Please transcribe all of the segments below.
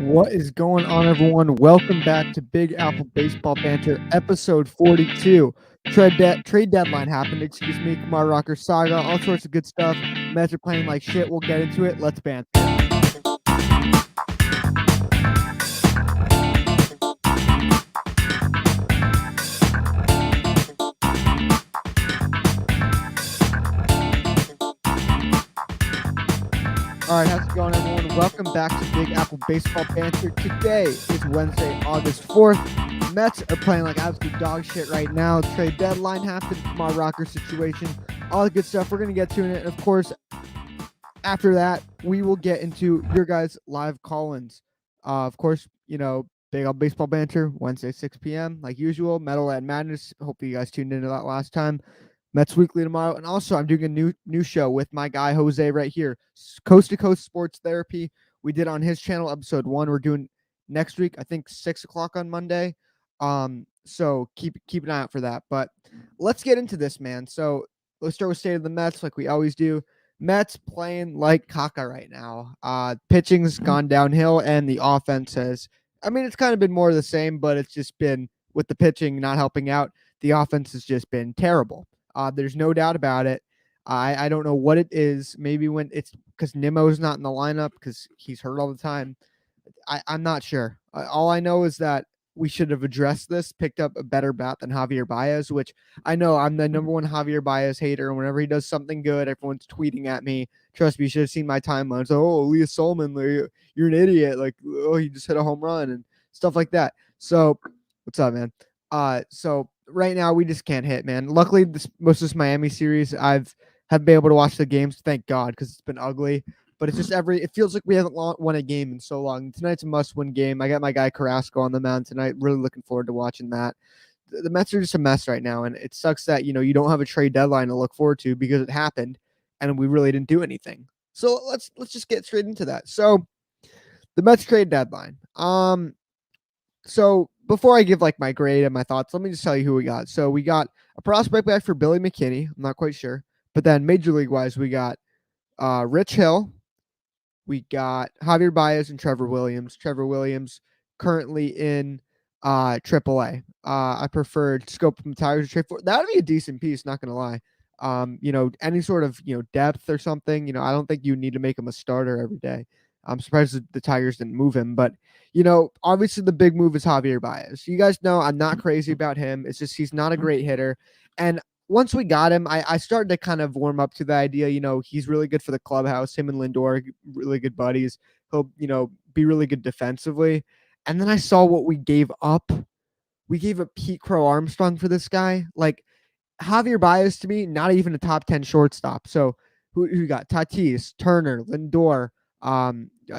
What is going on, everyone? Welcome back to Big Apple Baseball Banter, episode 42. Trade deadline happened. Excuse me, Kumar Rocker, Saga, all sorts of good stuff. Mets are playing like shit. We'll get into it. Let's banter. All right, how's it going, everyone? Welcome back to Big Apple Baseball Banter. Today is Wednesday, August 4th. Mets are playing like absolute dog shit right now. Trade deadline happened, Kumar Rocker situation, all the good stuff. We're going to get to it. Of course, after that, we will get into your guys' live call-ins. Of course, Big Apple Baseball Banter, Wednesday, 6 p.m. Like usual, Metal and Madness. Hopefully you guys tuned into that last time. Mets Weekly tomorrow. And also, I'm doing a new show with my guy, Jose, right here. Coast to Coast Sports Therapy. We did on his channel, episode 1. We're doing next week, I think 6 o'clock on Monday. So keep an eye out for that. But let's get into this, man. So let's start with State of the Mets like we always do. Mets playing like caca right now. Pitching's gone downhill, and the offense it's kind of been more of the same, but it's just been, with the pitching not helping out, the offense has just been terrible. There's no doubt about it. I don't know what it is. Maybe when it's because Nimmo's not in the lineup because he's hurt all the time. I'm not sure. All I know is that we should have addressed this, picked up a better bat than Javier Baez, which I know I'm the number one Javier Baez hater. And whenever he does something good, everyone's tweeting at me. Trust me, you should have seen my timelines. Oh, Elias Solman, you're an idiot. Like, oh, he just hit a home run and stuff like that. So, what's up, man? So right now we just can't hit, man. Luckily, most of this Miami series, have been able to watch the games. Thank God, because it's been ugly. But it's just it feels like we haven't won a game in so long. Tonight's a must-win game. I got my guy Carrasco on the mound tonight. Really looking forward to watching that. The Mets are just a mess right now, and it sucks that you don't have a trade deadline to look forward to because it happened, and we really didn't do anything. So let's just get straight into that. So the Mets trade deadline. So before I give like my grade and my thoughts, let me just tell you who we got. So we got a prospect back for Billy McKinney. I'm not quite sure, but then Major League wise, we got Rich Hill. We got Javier Baez and Trevor Williams. Trevor Williams currently in AAA. I preferred Scope from Tigers to trade for. That would be a decent piece, not going to lie. Any sort of, depth or something, I don't think you need to make him a starter every day. I'm surprised the Tigers didn't move him, but obviously the big move is Javier Baez. You guys know I'm not crazy about him. It's just he's not a great hitter. And once we got him, I started to kind of warm up to the idea, he's really good for the clubhouse. Him and Lindor, really good buddies. He'll, be really good defensively. And then I saw what we gave up. We gave up Pete Crow Armstrong for this guy. Like, Javier Baez, to me, not even a top 10 shortstop. So who got? Tatis, Turner, Lindor,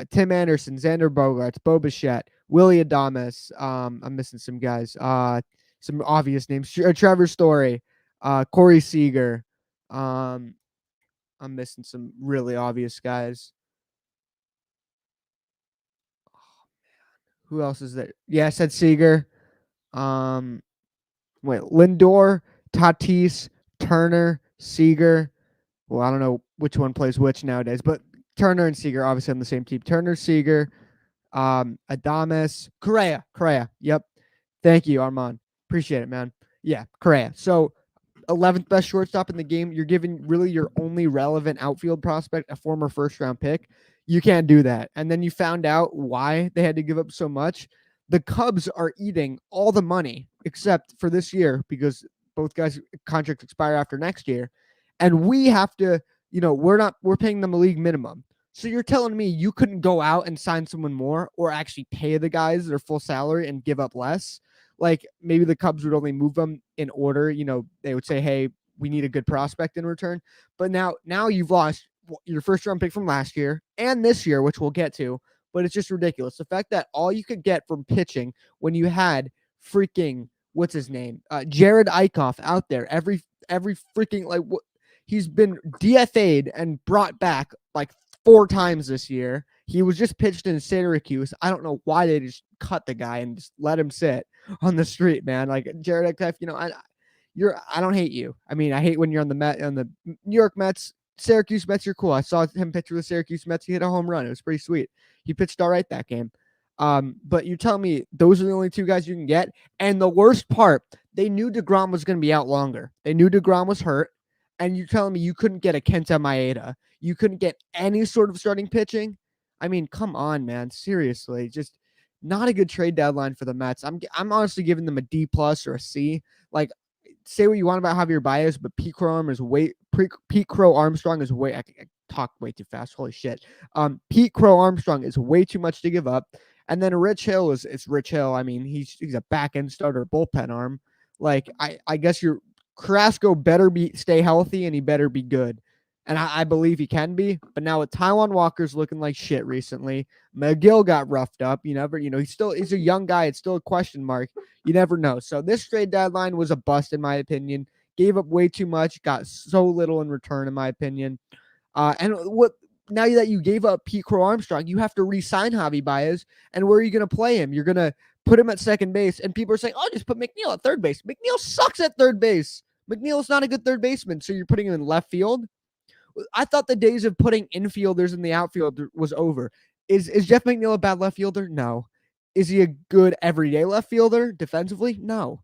Tim Anderson, Xander Bogaerts, Bo Bichette, Willie Adames. I'm missing some guys. Some obvious names. Trevor Story. Corey Seager. I'm missing some really obvious guys. Oh, man. Who else is there? Yeah, I said Seager. Lindor, Tatis, Turner, Seager. Well, I don't know which one plays which nowadays, but Turner and Seager obviously on the same team. Turner, Seager, Adames, Correa. Yep. Thank you, Armand. Appreciate it, man. Yeah, Correa. So 11th best shortstop in the game. You're giving really your only relevant outfield prospect a former first-round pick. You can't do that. And then you found out why they had to give up so much. The Cubs are eating all the money except for this year because both guys' contracts expire after next year. And we have to, we're paying them a league minimum. So you're telling me you couldn't go out and sign someone more or actually pay the guys their full salary and give up less? Like maybe the Cubs would only move them in order. They would say, hey, we need a good prospect in return. But now you've lost your first round pick from last year and this year, which we'll get to. But it's just ridiculous. The fact that all you could get from pitching when you had freaking, what's his name? Jared Eichhoff out there every freaking, he's been DFA'd and brought back like 4 times this year. He was just pitched in Syracuse. I don't know why they just cut the guy and just let him sit on the street, man. Like Jared Eichhoff, I don't hate you. I mean, I hate when you're on the New York Mets, Syracuse Mets. You're cool. I saw him pitch with the Syracuse Mets. He hit a home run. It was pretty sweet. He pitched all right that game. But you're telling me those are the only two guys you can get? And the worst part, they knew deGrom was going to be out longer. They knew deGrom was hurt. And you're telling me you couldn't get a Kenta Maeda. You couldn't get any sort of starting pitching? I mean, come on, man. Seriously. Just not a good trade deadline for the Mets. I'm honestly giving them a D plus or a C. Like, say what you want about Javier Baez, but Pete Crow Armstrong is way. I talk way too fast. Holy shit. Pete Crow Armstrong is way too much to give up. And then Rich Hill it's Rich Hill. I mean, he's a back end starter, bullpen arm. Like, I guess Carrasco better stay healthy and he better be good. And I believe he can be. But now with Taijuan Walker's looking like shit recently, McGill got roughed up. He's a young guy. It's still a question mark. You never know. So this trade deadline was a bust, in my opinion. Gave up way too much, got so little in return, in my opinion. And now that you gave up Pete Crow Armstrong, you have to re-sign Javi Baez. And where are you going to play him? You're going to put him at second base. And people are saying, oh, just put McNeil at third base. McNeil sucks at third base. McNeil's not a good third baseman. So you're putting him in left field? I thought the days of putting infielders in the outfield was over. Is Jeff McNeil a bad left fielder? No. Is he a good everyday left fielder defensively? No.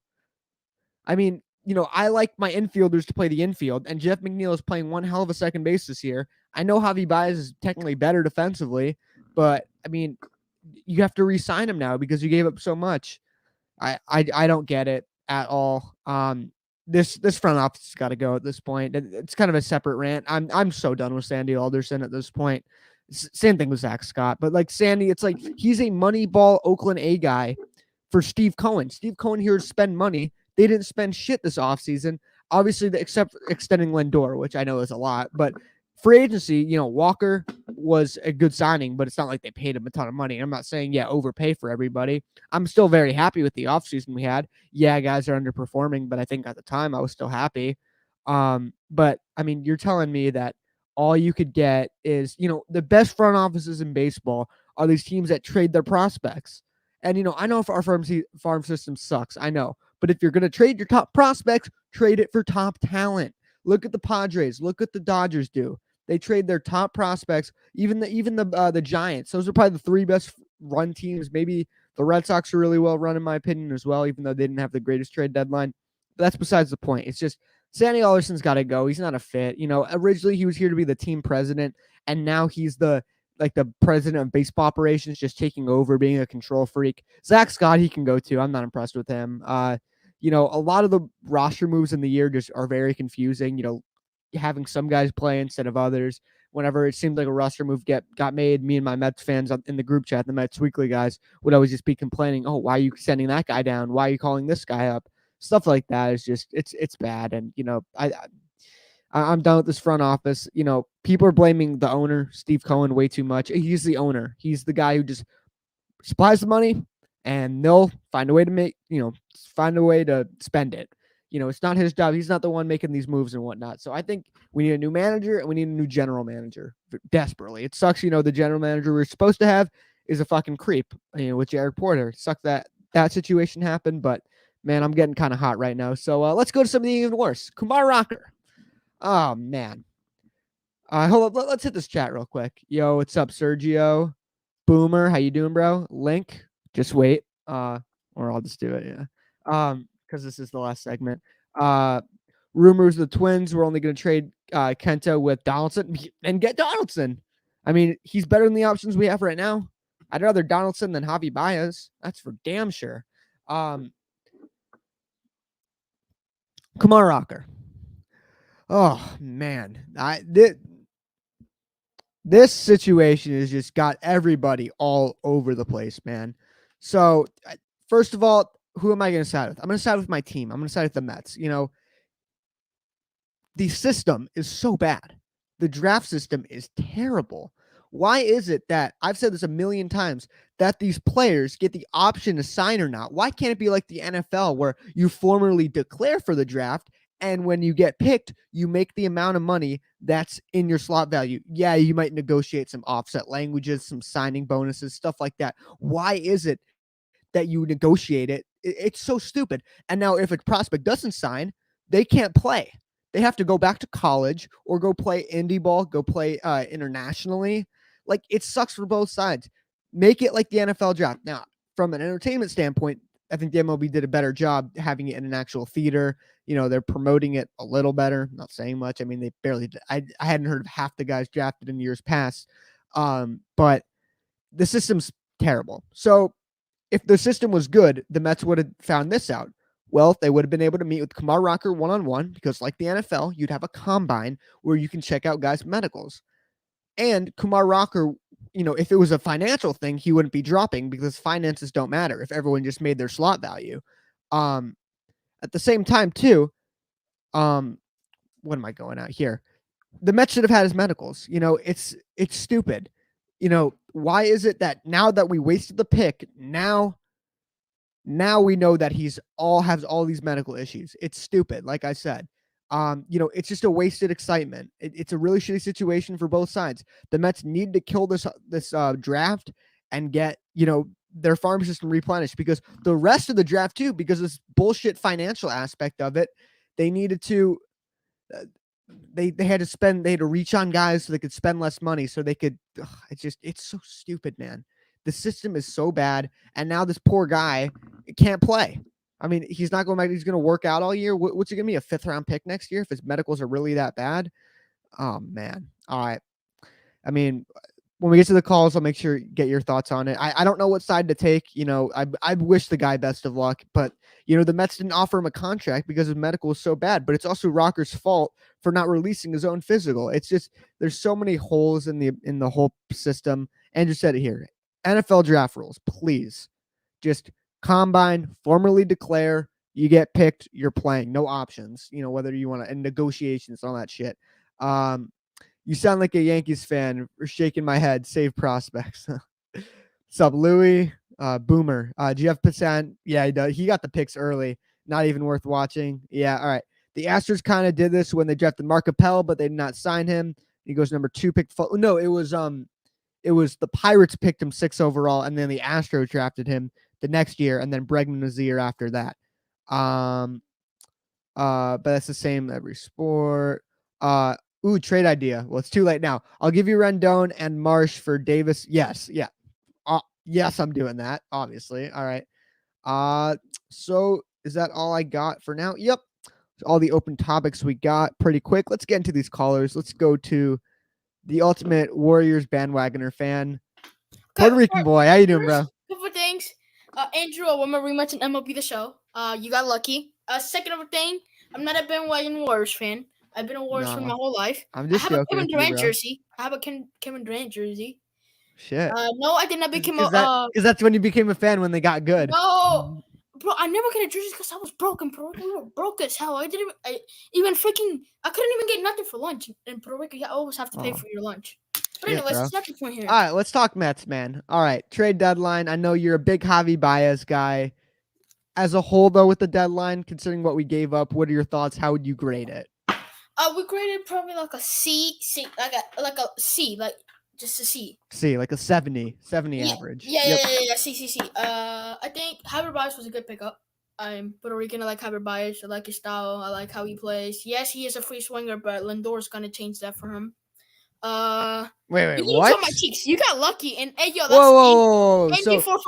I mean, I like my infielders to play the infield, and Jeff McNeil is playing one hell of a second base this year. I know Javi Baez is technically better defensively, but I mean, you have to re-sign him now because you gave up so much. I don't get it at all. This front office has got to go at this point. It's kind of a separate rant. I'm so done with Sandy Alderson at this point. Same thing with Zach Scott, but like Sandy, it's like he's a Moneyball Oakland A guy for Steve Cohen. Steve Cohen here to spend money. They didn't spend shit this offseason. Obviously, except extending Lindor, which I know is a lot, but free agency, Walker was a good signing, but it's not like they paid him a ton of money. I'm not saying, overpay for everybody. I'm still very happy with the offseason we had. Yeah, guys are underperforming, but I think at the time I was still happy. But, I mean, you're telling me that all you could get is, the best front offices in baseball are these teams that trade their prospects. And, I know if our farm system sucks, I know. But if you're going to trade your top prospects, trade it for top talent. Look at the Padres. Look what the Dodgers do. They trade their top prospects. Even the Giants. Those are probably the three best run teams. Maybe the Red Sox are really well run, in my opinion, as well, even though they didn't have the greatest trade deadline. But that's besides the point. It's just Sandy Alderson's got to go. He's not a fit. Originally he was here to be the team president, and now he's the president of baseball operations, just taking over, being a control freak. Zach Scott, he can go too. I'm not impressed with him. A lot of the roster moves in the year just are very confusing. Having some guys play instead of others. Whenever it seemed like a roster move got made, me and my Mets fans in the group chat, the Mets Weekly guys, would always just be complaining, oh, why are you sending that guy down? Why are you calling this guy up? Stuff like that is just, it's bad. And, I'm done with this front office. People are blaming the owner, Steve Cohen, way too much. He's the owner. He's the guy who just supplies the money, and they'll find a way to spend it. It's not his job. He's not the one making these moves and whatnot. So I think we need a new manager and we need a new general manager desperately. It sucks, the general manager we're supposed to have is a fucking creep, with Jared Porter. It sucks that situation happened, but man, I'm getting kind of hot right now. So let's go to something even worse. Kumar Rocker. Oh, man. Hold up. Let's hit this chat real quick. Yo, what's up, Sergio? Boomer, how you doing, bro? Link, just wait. Or I'll just do it, yeah. Because this is the last segment. Rumors the Twins were only going to trade Kenta with Donaldson and get Donaldson. I mean, he's better than the options we have right now. I'd rather Donaldson than Javi Baez. That's for damn sure. Kumar Rocker. Oh, man. This situation has just got everybody all over the place, man. So, first of all, who am I going to side with? I'm going to side with my team. I'm going to side with the Mets. The system is so bad. The draft system is terrible. Why is it that, I've said this a million times, that these players get the option to sign or not? Why can't it be like the NFL where you formally declare for the draft, and when you get picked, you make the amount of money that's in your slot value? Yeah, you might negotiate some offset languages, some signing bonuses, stuff like that. Why is it that you negotiate it? It's so stupid. And now if a prospect doesn't sign, they can't play. They have to go back to college or go play indie ball, go play internationally. Like, it sucks for both sides. make it like the NFL draft. Now, from an entertainment standpoint, I think the MLB did a better job having it in an actual theater. They're promoting it a little better. Not saying much. I mean, they barely did. I hadn't heard of half the guys drafted in years past. But the system's terrible. So if the system was good, the Mets would have found this out. Well, they would have been able to meet with Kumar Rocker one-on-one because, like the NFL, you'd have a combine where you can check out guys' medicals. And Kumar Rocker, if it was a financial thing, he wouldn't be dropping because finances don't matter if everyone just made their slot value. At the same time, too, what am I going out here? The Mets should have had his medicals. It's stupid. Why is it that now that we wasted the pick, now we know that has all these medical issues? It's stupid. Like I said, it's just a wasted excitement. It's a really shitty situation for both sides. The Mets need to kill this draft and get, their farm system replenished, because the rest of the draft too, because this bullshit financial aspect of it, they needed to, they had to reach on guys so they could spend less money so they could, it's so stupid, man. The system is so bad. And now this poor guy can't play. I mean, he's not going back. He's going to work out all year. What's he going to be, a 5th round pick next year if his medicals are really that bad? Oh, man. All right. I mean, when we get to the calls, I'll make sure get your thoughts on it. I don't know what side to take. I wish the guy best of luck, but the Mets didn't offer him a contract because his medical was so bad. But it's also Rocker's fault for not releasing his own physical. It's just there's so many holes in the whole system. Andrew said it here. NFL draft rules, please, just combine, formally declare, you get picked, you're playing, no options. Whether you want to, and negotiations, all that shit. You sound like a Yankees fan. We're shaking my head. Save prospects. Sup, Louis? Boomer. Jeff Passan. Yeah, he does. He got the picks early. Not even worth watching. Yeah, all right. The Astros kind of did this when they drafted Mark Appel, but they did not sign him. He goes number 2 pick. No, it was the Pirates picked him 6 overall, and then the Astros drafted him the next year, and then Bregman was the year after that. But that's the same every sport. Trade idea. Well, it's too late now. I'll give you Rendon and Marsh for Davis. Yes, yeah. Yes, I'm doing that, obviously. All right. So is that all I got for now? Yep. All the open topics we got pretty quick. Let's get into these callers. Let's go to the ultimate Warriors bandwagoner fan. Puerto Rican boy. How you doing, bro? Couple things. Andrew, I want my rematch in MLB The Show. You got lucky. Second of a thing, I'm not a bandwagon Warriors fan. I've been a Warriors fan my whole life. I'm just joking. I have a Kevin Durant jersey. I have a Kevin Durant jersey. Shit. No, I did not become because that's when you became a fan, when they got good. No, bro, I never get a jersey because I was broken. We were broke as hell. I couldn't even get nothing for lunch in Puerto Rico. You always have to pay for your lunch. But anyways, that's not the point here. All right, let's talk Mets, man. All right, trade deadline. I know you're a big Javi Baez guy. As a whole, though, with the deadline, considering what we gave up, what are your thoughts? How would you grade it? We graded probably like a C, like a C, like just a C. C, like a 70 average. Yeah, C. I think Javier Baez was a good pickup. I'm Puerto Rican. I like Javier Baez. I like his style. I like how he plays. Yes, he is a free swinger, but Lindor's gonna change that for him. Wait, you what? My cheeks. You got lucky, and hey, yo, that's whoa.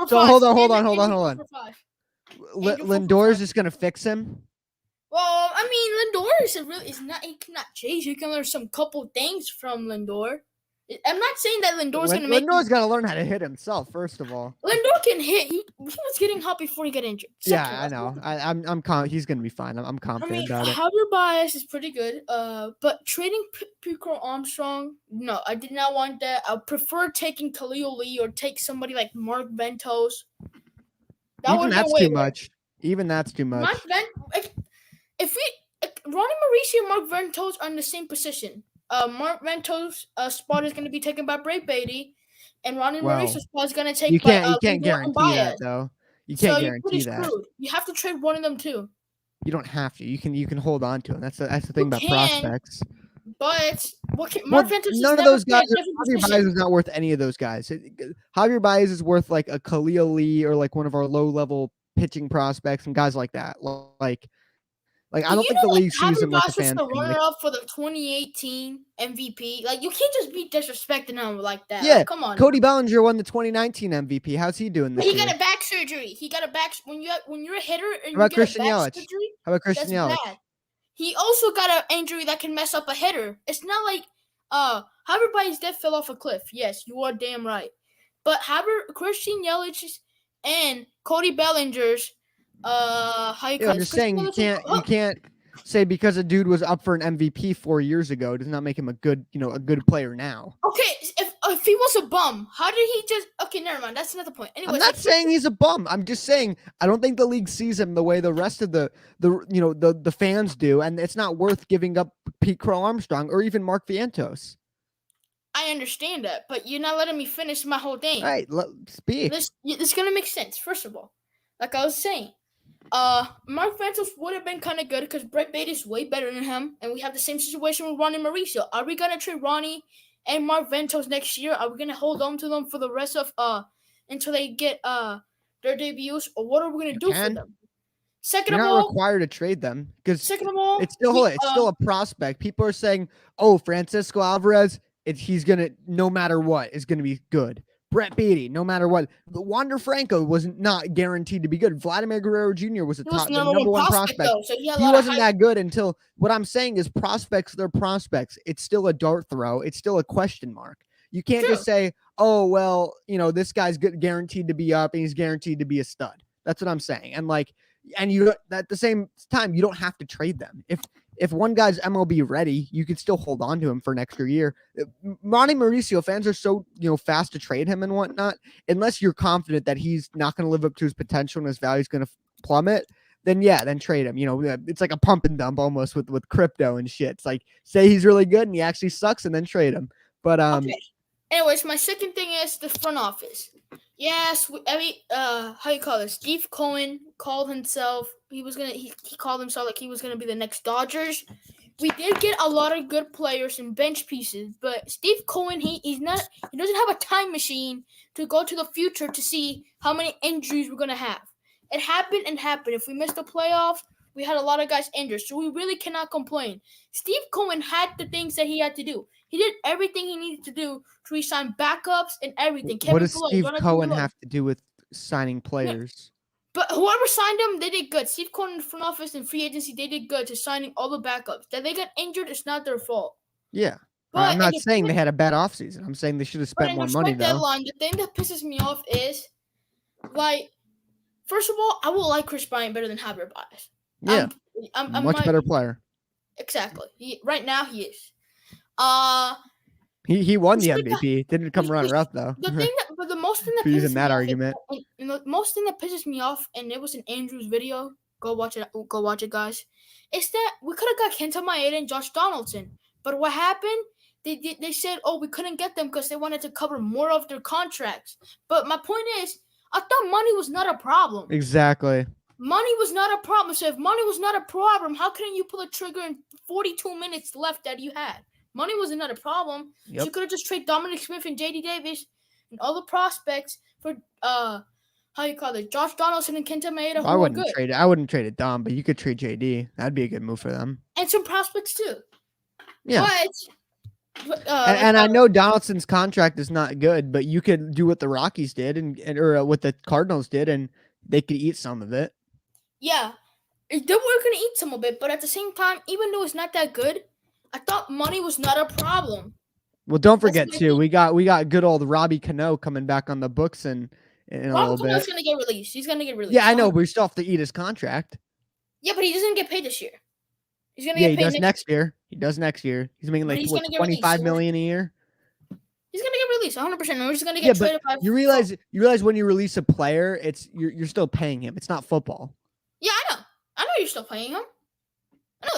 So hold on. Lindor's just gonna fix him. Well, I mean, Lindor he cannot change. You can learn some couple things from Lindor. I'm not saying that Lindor's going to make... Lindor's got to learn how to hit himself, first of all. Lindor can hit. He was getting hot before he got injured. I know. He's going to be fine. I'm confident about it. Javier Baez is pretty good. But trading Pico Armstrong, no, I did not want that. I prefer taking Khalil Lee or take somebody like Mark Ventos. Even that's too much. Ronnie Mauricio and Mark Ventos are in the same position. Mark Ventos' spot is going to be taken by Bray Beatty, and Ronnie Mauricio's spot is going to take by you can't guarantee that, though. You can't guarantee that. Screwed. You have to trade one of them too. You don't have to. You can hold on to them. That's the thing about prospects. But Mark Ventos none of those guys. Javier Baez is not worth any of those guys. Javier Baez is worth like a Khalil Lee or like one of our low level pitching prospects and guys like that. Like Like, I Do don't you think the know league that sees him like the Habermas was fans the do. Like, runner-up for the 2018 MVP? Like, you can't just be disrespecting him like that. yeah, Like, come on. Cody Bellinger won the 2019 MVP. How's he doing But this he got year? a back surgery. He got a back when you're a hitter and How you about get a Christian back Yelich? surgery. How about Christian That's Yelich? bad. He also got an injury that can mess up a hitter. It's not like everybody's dead fell off a cliff. Yes, you are damn right. But Christian Yelich's and Cody Bellinger's how you Yeah, call I'm it? just saying you can't say because a dude was up for an MVP 4 years ago does not make him a good player now. Okay, if he was a bum, how did he just? Okay, never mind. That's not the point. I'm Anyways, not saying he's a bum. I'm just saying I don't think the league sees him the way the rest of the fans do, and it's not worth giving up Pete Crow Armstrong or even Mark Vientos. I understand that, but you're not letting me finish my whole thing. All right, speak. This is gonna make sense. First of all, like I was saying, Mark Ventos would have been kind of good because Brett Baty is way better than him, and we have the same situation with Ronnie Mauricio. Are we gonna trade Ronnie and Mark Ventos next year? Are we gonna hold on to them for the rest of until they get their debuts, or what are we gonna do for them? Second You're of not all, required to trade them because it's we, still a prospect. People are saying, "Oh, Francisco Alvarez, he's gonna no matter what is gonna be good." Brett Beatty, no matter what. Wander Franco was not guaranteed to be good. Vladimir Guerrero Jr. was the number one prospect. Though, so he wasn't that good until what I'm saying is prospects, they're prospects. It's still a dart throw. It's still a question mark. You can't just say, "Oh, well, this guy's guaranteed to be up and he's guaranteed to be a stud." That's what I'm saying. And you at the same time, you don't have to trade them. If one guy's MLB ready, you could still hold on to him for an extra year. Ronnie Mauricio fans are so fast to trade him and whatnot. Unless you're confident that he's not going to live up to his potential and his value is going to plummet, then trade him. It's like a pump and dump almost with crypto and shit. It's like say he's really good and he actually sucks and then trade him. But okay. Anyways, my second thing is the front office. Yes, how you call it? Steve Cohen called himself. He called himself like he was gonna be the next Dodgers. We did get a lot of good players and bench pieces, but Steve Cohen he doesn't have a time machine to go to the future to see how many injuries we're gonna have. It happened. If we missed the playoffs, we had a lot of guys injured, so we really cannot complain. Steve Cohen had the things that he had to do. He did everything he needed to do to re-sign backups and everything. What does Steve Cohen have to do with signing players? But whoever signed them, they did good. Steve Cohen in the front office and free agency, they did good to signing all the backups. That they got injured, it's not their fault. Yeah. But I'm not saying they had a bad offseason. I'm saying they should have spent more money, though. Deadline, the thing that pisses me off is, like, first of all, I will like Chris Bryant better than Javier Baez. Yeah. I'm much better player. Exactly. Right now, he is. He won the MVP. Didn't come runner-up though. The most thing that using that argument. The most thing that pisses me off, and it was in Andrew's video. Go watch it, guys. Is that we could have got Kenta Maeda and Josh Donaldson, but what happened? They said, "Oh, we couldn't get them because they wanted to cover more of their contracts." But my point is, I thought money was not a problem. Exactly. Money was not a problem. So if money was not a problem, how couldn't you pull a trigger in 42 minutes left that you had? Money was not a problem. Yep. So you could have just traded Dominic Smith and J.D. Davis and all the prospects for Josh Donaldson and Kenta Maeda. I wouldn't trade it Dom, but you could trade J.D. That'd be a good move for them. And some prospects too. Yeah. And I know Donaldson's contract is not good, but you could do what the Rockies did or what the Cardinals did, and they could eat some of it. Yeah, they were going to eat some of it, but at the same time, even though it's not that good, I thought money was not a problem. Well, don't forget too, we got good old Robbie Cano coming back on the books in a little bit. Cano's going to get released. He's going to get released. Yeah, I know, but we still have to eat his contract. Yeah, but he doesn't get paid this year. He's going to get paid next year. He does next year. He's making like $25 million a year. He's going to get released 100%. We're just going to get traded by. You realize when you release a player, you're still paying him. It's not football. Yeah, I know you're still paying him.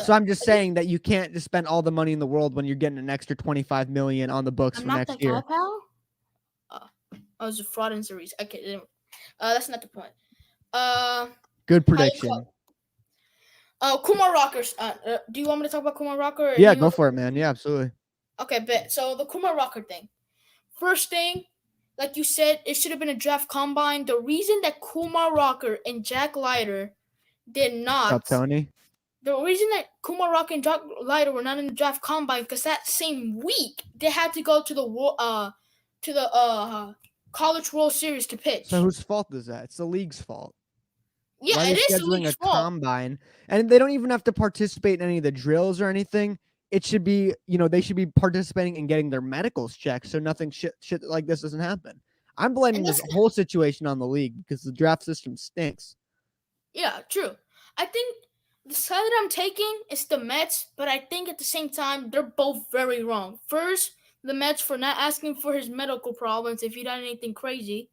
So I'm just saying that you can't just spend all the money in the world when you're getting an extra $25 million on the books for next year. It's a fraud in series. Okay, that's not the point. Good prediction. Kumar Rocker. Do you want me to talk about Kumar Rocker? Yeah, go for it, man. Yeah, absolutely. Okay, bet. So the Kumar Rocker thing. First thing, like you said, it should have been a draft combine. The reason that Kumar Rocker and Jack Leiter did not. What's up, Tony? The reason that Kumar Rocker and Jock Leiter were not in the draft combine because that same week they had to go to the College World Series to So pitch. whose fault is that? It's the league's fault. Yeah, Why are they it is the scheduling league's a fault. combine? And they don't even have to participate in any of the drills or anything. It should be, they should be participating in getting their medicals checked so nothing shit like this doesn't happen. I'm blaming And this that's whole situation on the league because the draft system stinks. yeah, true. I think the side that I'm taking is the Mets, but I think at the same time they're both very wrong. First, the Mets for not asking for his medical problems if he done anything crazy.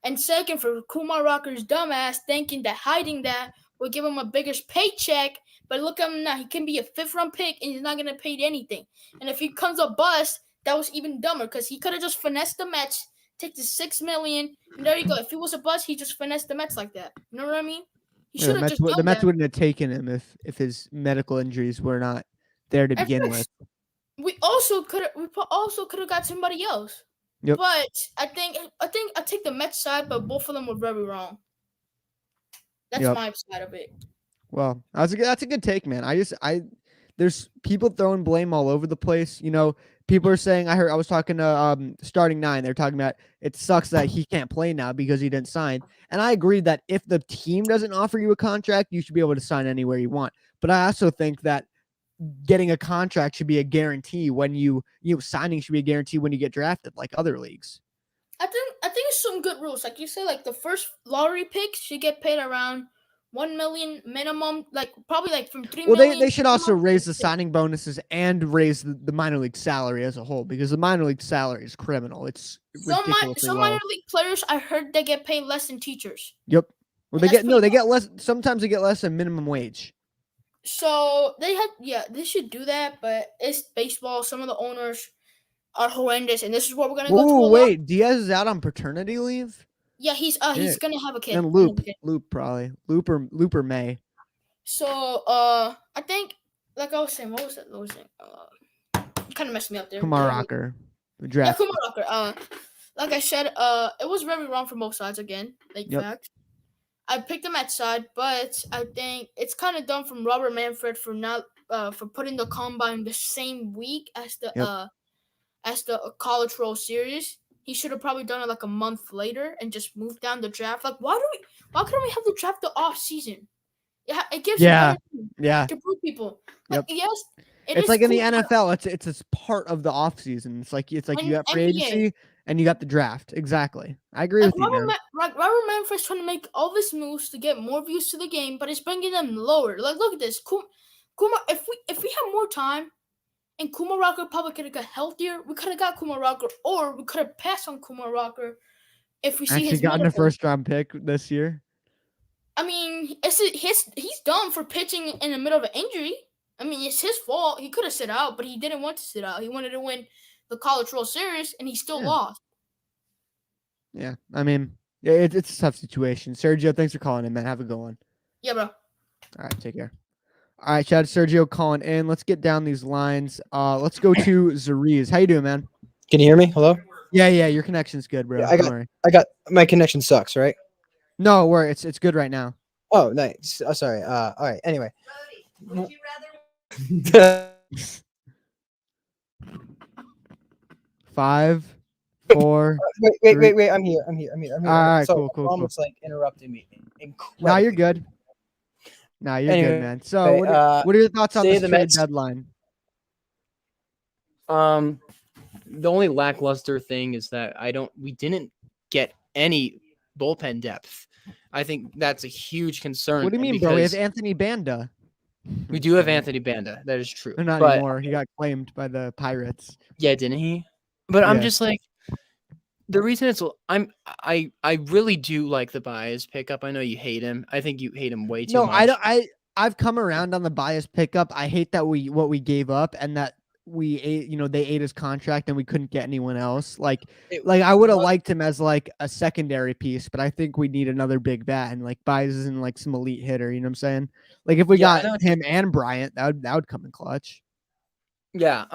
And second, for Kumar Rocker's dumbass thinking that hiding that would give him a bigger paycheck. But look at him now. He can be a fifth-round pick and he's not going to pay anything. And if he comes a bust, that was even dumber because he could have just finessed the Mets, take the $6 million, and there you go. If he was a bust, he just finessed the Mets like that. You know what I mean? He Yeah, should have just The done Mets that. wouldn't have taken him if his medical injuries were not there to And begin with. first, we also could have got somebody else. Yep. But I think I take the Mets side, but both of them were very wrong. That's Yep. my side of it. Well, that's a good take, man. There's people throwing blame all over the place. People are saying I was talking to starting nine. They're talking about it sucks that he can't play now because he didn't sign. And I agree that if the team doesn't offer you a contract, you should be able to sign anywhere you want. But I also think that getting a contract should be a guarantee when signing should be a guarantee when you get drafted, like other leagues. I think it's some good rules. Like you say, like the first lottery pick should get paid around 1 million minimum, like probably like from 3 Well, million they should also minimum raise to the 6. signing bonuses and raise the minor league salary as a whole because the minor league salary is criminal. It's ridiculously Some minor low. league players I heard they get paid less than teachers. Yep. Well, And that's pretty they low. get less. Sometimes they get less than minimum wage. So they should do that, but it's baseball. Some of the owners are horrendous, and this is what we're gonna go through Whoa, a lot. wait, Diaz is out on paternity leave. Yeah, he's Yeah. gonna have a kid. And Loop probably Looper May. So I think like I was saying, what was that? Kind of messed me up there. Kumar Rocker. The Yeah, draft. Kumar Rocker. Like I said, it was very wrong for both sides again. Like Yep. fact. I picked the Mets side, but I think it's kind of dumb from Robert Manfred for not for putting the combine the same week as the Yep. College World Series. He should have probably done it like a month later and just moved down the draft. Like why couldn't we have the draft the off season? Yeah, it gives you better time Yeah. to prove people. Like Yep. yes, It's like in the cool, NFL. It's a part of the offseason. It's like and you got free NBA. agency and you got the draft. Exactly. I agree Like with you there. Robert Manfred's trying to make all these moves to get more views to the game, but it's bringing them lower. Like, look at this, Kumar. If we had more time, and Kumar Rocker probably could have got healthier, we could have got Kumar Rocker, or we could have passed on Kumar Rocker if we see Actually his gotten a medical. first round pick this year. I mean, he's dumb for pitching in the middle of an injury. I mean, it's his fault. He could have sit out, but he didn't want to sit out. He wanted to win the College World Series, and he still lost. Yeah, I mean, it's a tough situation. Sergio, thanks for calling in, man. Have a good one. Yeah, bro. All right, take care. All right, shout out to Sergio calling in. Let's get down these lines. Let's go to Zariz. How you doing, man? Can you hear me? Hello? Yeah, your connection's good, bro. Yeah, Don't worry. I got my connection sucks, right? No, it's good right now. Oh, nice. Oh, sorry. All right. Anyway. Would you rather 5, 4. wait. I'm here. I'm here. All right, so cool. Almost like interrupted me. Now you're good. Now you're Anyway, good, man. So, what are your thoughts on say this the trade Mets- deadline? The only lackluster thing is that we didn't get any bullpen depth. I think that's a huge concern. What do you mean, bro? We have because Anthony Banda. we do have Anthony Banda. That is true. Not but, anymore. He got claimed by the Pirates. Yeah, didn't he? But I'm Yeah. just like, the reason I really do like the Baez pickup. I know you hate him. I think you hate him way too No, much. I don't. I've come around on the bias pickup. I hate that what we gave up and that we ate. They ate his contract and we couldn't get anyone else. Like I would have liked him as like a secondary piece, but I think we need another big bat and like Baez isn't like some elite hitter. You know what I'm saying? Like if we Yeah, I got him and Bryant, that would come in clutch. Yeah.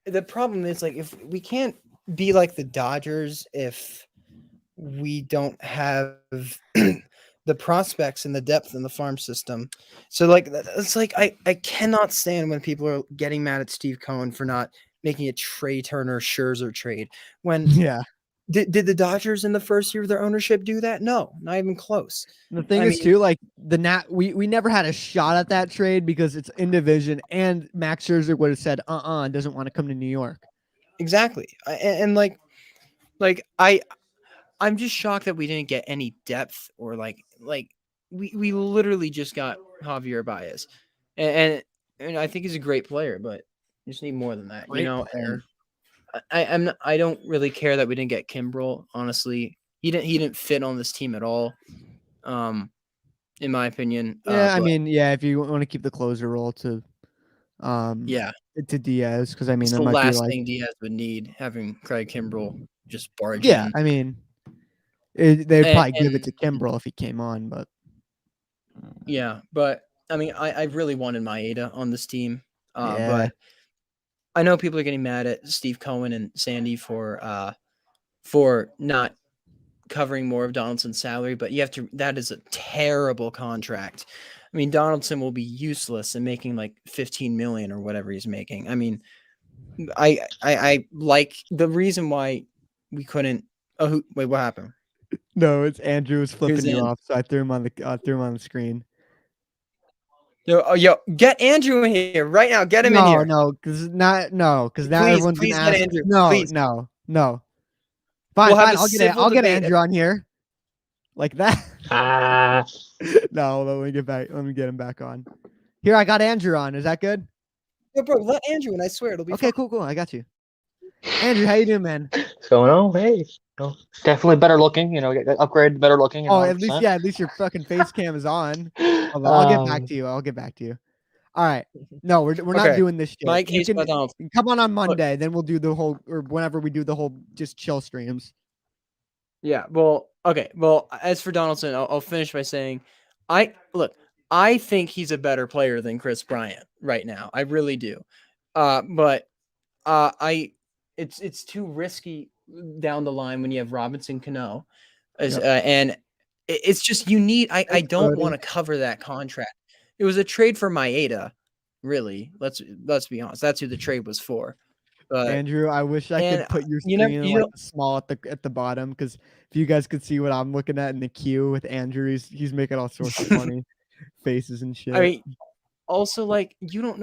The problem is like if we can't be like the Dodgers if we don't have the prospects and the depth in the farm system. So like it's like I cannot stand when people are getting mad at Steve Cohen for not making a Trey Turner Scherzer trade. When Yeah. did the Dodgers in the first year of their ownership do that? No, not even close. The thing I is mean- too, like we never had a shot at that trade because it's in division, and Max Scherzer would have said, doesn't want to come to New York. Exactly. And I'm just shocked that we didn't get any depth or like we literally just got Javier Baez, and I think he's a great player, but you just need more than that, Great and player. I don't really care that we didn't get Kimbrel. Honestly, he didn't fit on this team at all, in my opinion. Yeah, I but mean, yeah, if you want to keep the closer role to yeah, to Diaz, because I mean it's that the might be last like thing Diaz would need, having Craig Kimbrel just barge yeah, in. I mean they'd probably give it And- to Kimbrel if he came on, but Yeah, but I mean, I really wanted Maeda on this team, Yeah. but I know people are getting mad at Steve Cohen and Sandy for not covering more of Donaldson's salary, but that is a terrible contract. I mean, Donaldson will be useless and making like 15 million or whatever he's making. I mean, I like the reason why we couldn't. Oh, wait, what happened? no, it's Andrew was flipping you in. off, so I threw him on the screen. Yo, get Andrew in here right now. Get him in here. because now Please, everyone's please gonna get ask. Andrew, No, please. no. Fine, We'll have fine. a I'll get civil I'll get debate. Andrew on here, like that. Ah, No, let me get back. Let me get him back on. Here, I got Andrew on. Is that good? Yo, bro, let Andrew in. I swear it'll be Okay, fine. cool. I got you. Andrew, how you doing, man? what's going on? Hey, definitely better looking. Get upgraded, better looking. Oh, at least your fucking face cam is on. Hold on, I'll get back to you. I'll get back to you. All right. No, we're not Okay. doing this shit. My You case can by Donaldson. come on Monday, then we'll do the whole, or whenever we do the whole just chill streams. Yeah, well, okay. Well, as for Donaldson, I'll finish by saying, I think he's a better player than Chris Bryant right now. I really do. But it's too risky down the line when you have Robinson Cano, and it's just you need. I don't want to cover that contract. It was a trade for Maeda, really. Let's be honest. That's who the trade was for. But Andrew, I wish I could and put your you screen know- in you like know- the small at the bottom, because if you guys could see what I'm looking at in the queue with Andrew, he's making all sorts of funny faces and shit. I mean, also like we don't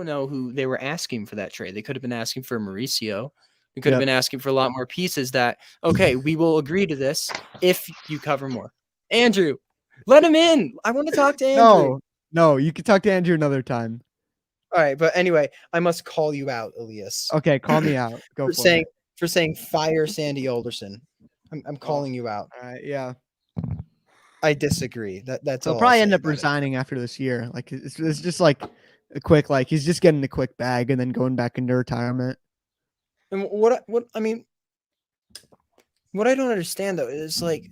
know who they were asking for that trade. They could have been asking for Mauricio. They could have Yep. been asking for a lot more pieces. That okay, we will agree to this if you cover more. Andrew, let him in. I want to talk to Andrew. No, you can talk to Andrew another time. All right, but anyway, I must call you out, Elias, Okay, call me out. Go for saying fire Sandy Alderson. I'm calling you out. All right, yeah. I disagree. That's He'll all. probably I'll end say up about it. resigning after this year. Like it's just like a quick, like he's just getting the quick bag and then going back into retirement. And what I mean, what I don't understand though is like,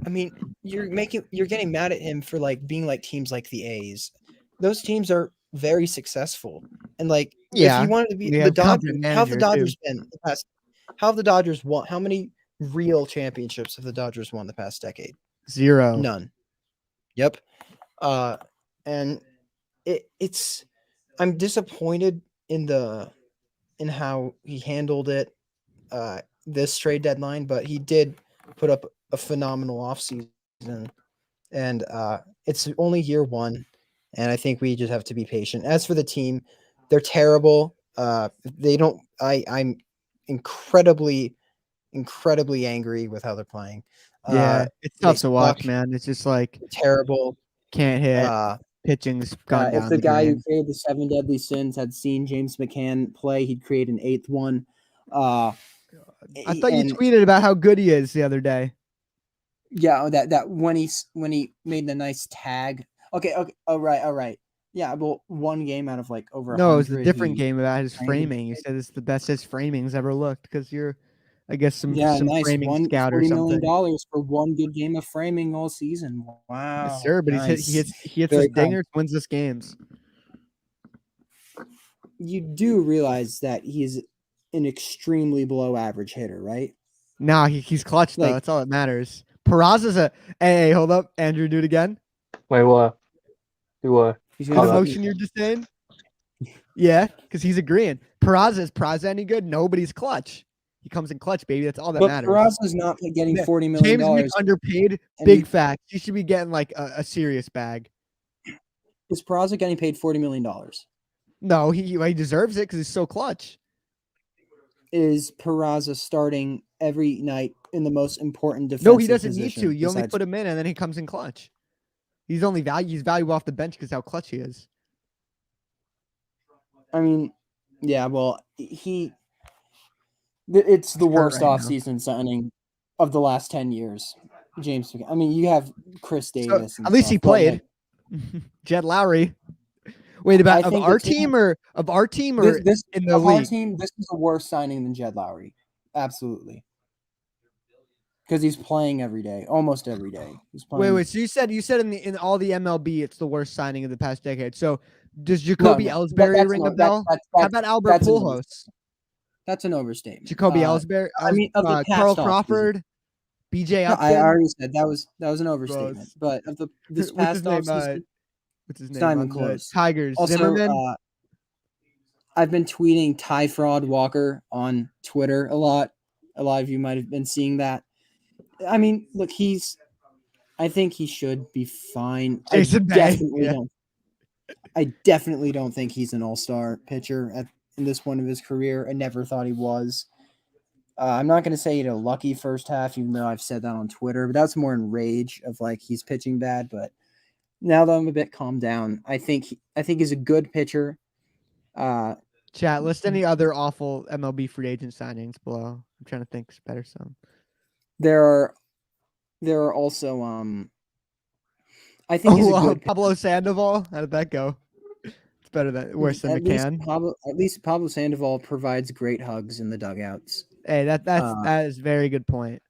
I mean, you're getting mad at him for like being like teams like the A's. Those teams are very successful, and like Yeah, if you wanted to be they the have Dodgers, competent how have the manager, too. Dodgers been the past? How have the Dodgers won? How many real championships have the Dodgers won the past decade? 0. None. Yep. And it's I'm disappointed in how he handled it this trade deadline, but he did put up a phenomenal offseason, and it's only year one, and I think we just have to be patient. As for the team, they're terrible. They don't. I'm incredibly angry with how they're playing. Yeah, it's they tough to watch, suck. man. It's just like Terrible. can't hit. Pitching's gone down If the the guy who drain. created the 7 deadly sins had seen James McCann play, he'd create an 8th one. I thought you tweeted about how good he is the other day. Yeah, that when he made the nice tag. Okay, all right. Yeah, well, one game out of like over. No, it was a 100, different he- game about his framed framing. He said it's the best his framing's ever looked because you're, I guess, some nice. framing scout or $40 million something. for one good game of framing all season. Wow, Yes, sir. But nice. he hits Very his dingers, wins us games. You do realize that he's an extremely below average hitter, right? Nah, he's clutch though. Like- That's all that matters. Peraza's a. Hey, hold up, Andrew. Do it again. Wait, what? Do what? He's The Hold gonna up. motion you're just saying. Yeah, because he's agreeing. Is Peraza any good? Nobody's clutch. He comes in clutch, baby. That's all that But matters. Peraza's not getting Yeah, $40 million. James Nick underpaid. and Big he- fact. He should be getting like a serious bag. Is Peraza getting paid $40 million? No, he deserves it because he's so clutch. Is Peraza starting every night in the most important defensive No, he doesn't need position to. You only besides- put him in, and then he comes in clutch. He's valuable off the bench because how clutch he is. I mean, yeah, well, it's the hurt worst right now. offseason signing of the last 10 years. James, I mean, you have Chris So, Davis. and at least he stuff, but, like, played. Jed Lowry. Wait, I of think our the team- team or this in the of our league? team, this is a worse signing than Jed Lowry. Absolutely. Because he's playing every day, almost every day. He's playing. Wait. So you said in all the MLB, it's the worst signing of the past decade. So does Jacoby Ellsbury that's ring no- a bell? that's- How about Albert that's an Pujols? That's an overstatement. Jacoby Ellsbury. I mean, of the Carl past offseason. Crawford, BJ No, Upton. I already said that was an overstatement. Gross. But of this What's his past name? offseason, What's his it's name? not even on the close. Tigers. Also, Zimmerman. I've been tweeting Ty Fraud Walker on Twitter a lot. A lot of you might have been seeing that. I mean, look, I think he should be fine. Jason Bay, yeah. I definitely don't think he's an all-star pitcher in this point of his career. I never thought he was. I'm not going to say he had a lucky first half, even though I've said that on Twitter, but that's more in rage of like he's pitching bad. But now that I'm a bit calmed down, I think he's a good pitcher. Chat, list any other awful MLB free agent signings below. I'm trying to think better some. There are also I think he's a good Pablo Sandoval. How did that go? It's worse than McCann. At least Pablo Sandoval provides great hugs in the dugouts. Hey, that is a very good point.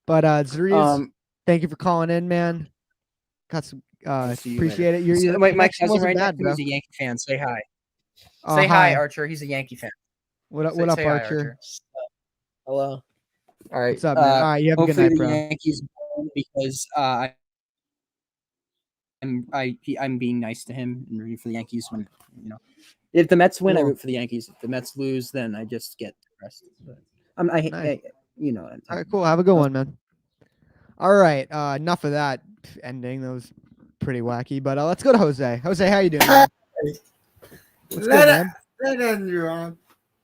But Zariz, thank you for calling in, man. Got some see you appreciate it. Wait, my connection cousin wasn't right bad, next to me bro. is a Yankee fan. Say hi. Oh, Say hi, Archer. He's a Yankee fan. What up, Say hi, Archer? Hello. All right. What's up, man? All right, you have a good hopefully night, bro. the Yankees win because I'm being nice to him and rooting for the Yankees when if the Mets win, I root for the Yankees. If the Mets lose, then I just get depressed. But Nice. All All right, cool. Have a good one, man. All right, enough of that ending. That was pretty wacky. But let's go to Jose. Jose, how you doing, man? What's good, man? Let Andrew on.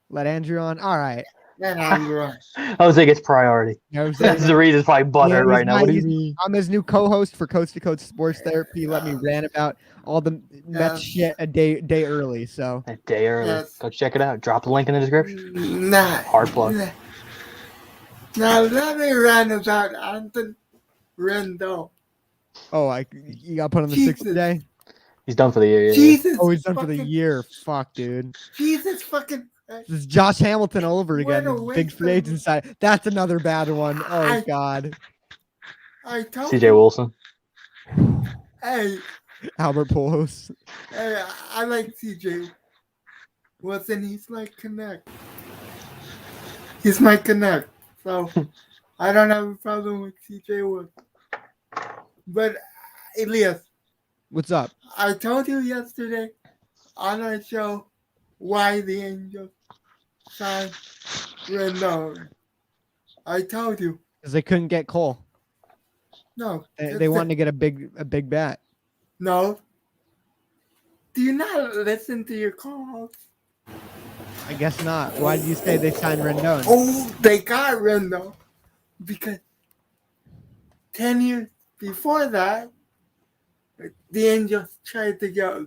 Let Andrew on. All right. Let Andrew on. Jose gets priority. Jose, That's the reason it's probably butthurt right now. What do you mean? I'm his new co-host for Coast to Coast Sports Therapy. He let me rant about all the Mets shit a day early. So A day early. Yes. Go check it out. Drop the link in the description. Nah. Hard plug. Now let me rant about Anthony Rendon. you got put on the Jesus. 6th day. He's done for the year. Yeah. Jesus. Oh, he's done for the fucking- year. Fuck, dude. Jesus fucking. This is Josh Hamilton all over again. What a Big waste free of- agent side. That's another bad one. Oh I- God. I told CJ you. Wilson. Hey, Albert Pujols. I like CJ Wilson. He's my connect. He's my connect. So I don't have a problem with CJ Wilson. But Elias, What's up? I told you yesterday on our show why the Angels signed Rendon. I told you. Because they couldn't get Cole. No. They wanted to get a big bat. No. Do you not listen to your calls? I guess not. Why did you say they signed Rendon? Oh, they got Rendon because 10 years before that, the Angels tried to get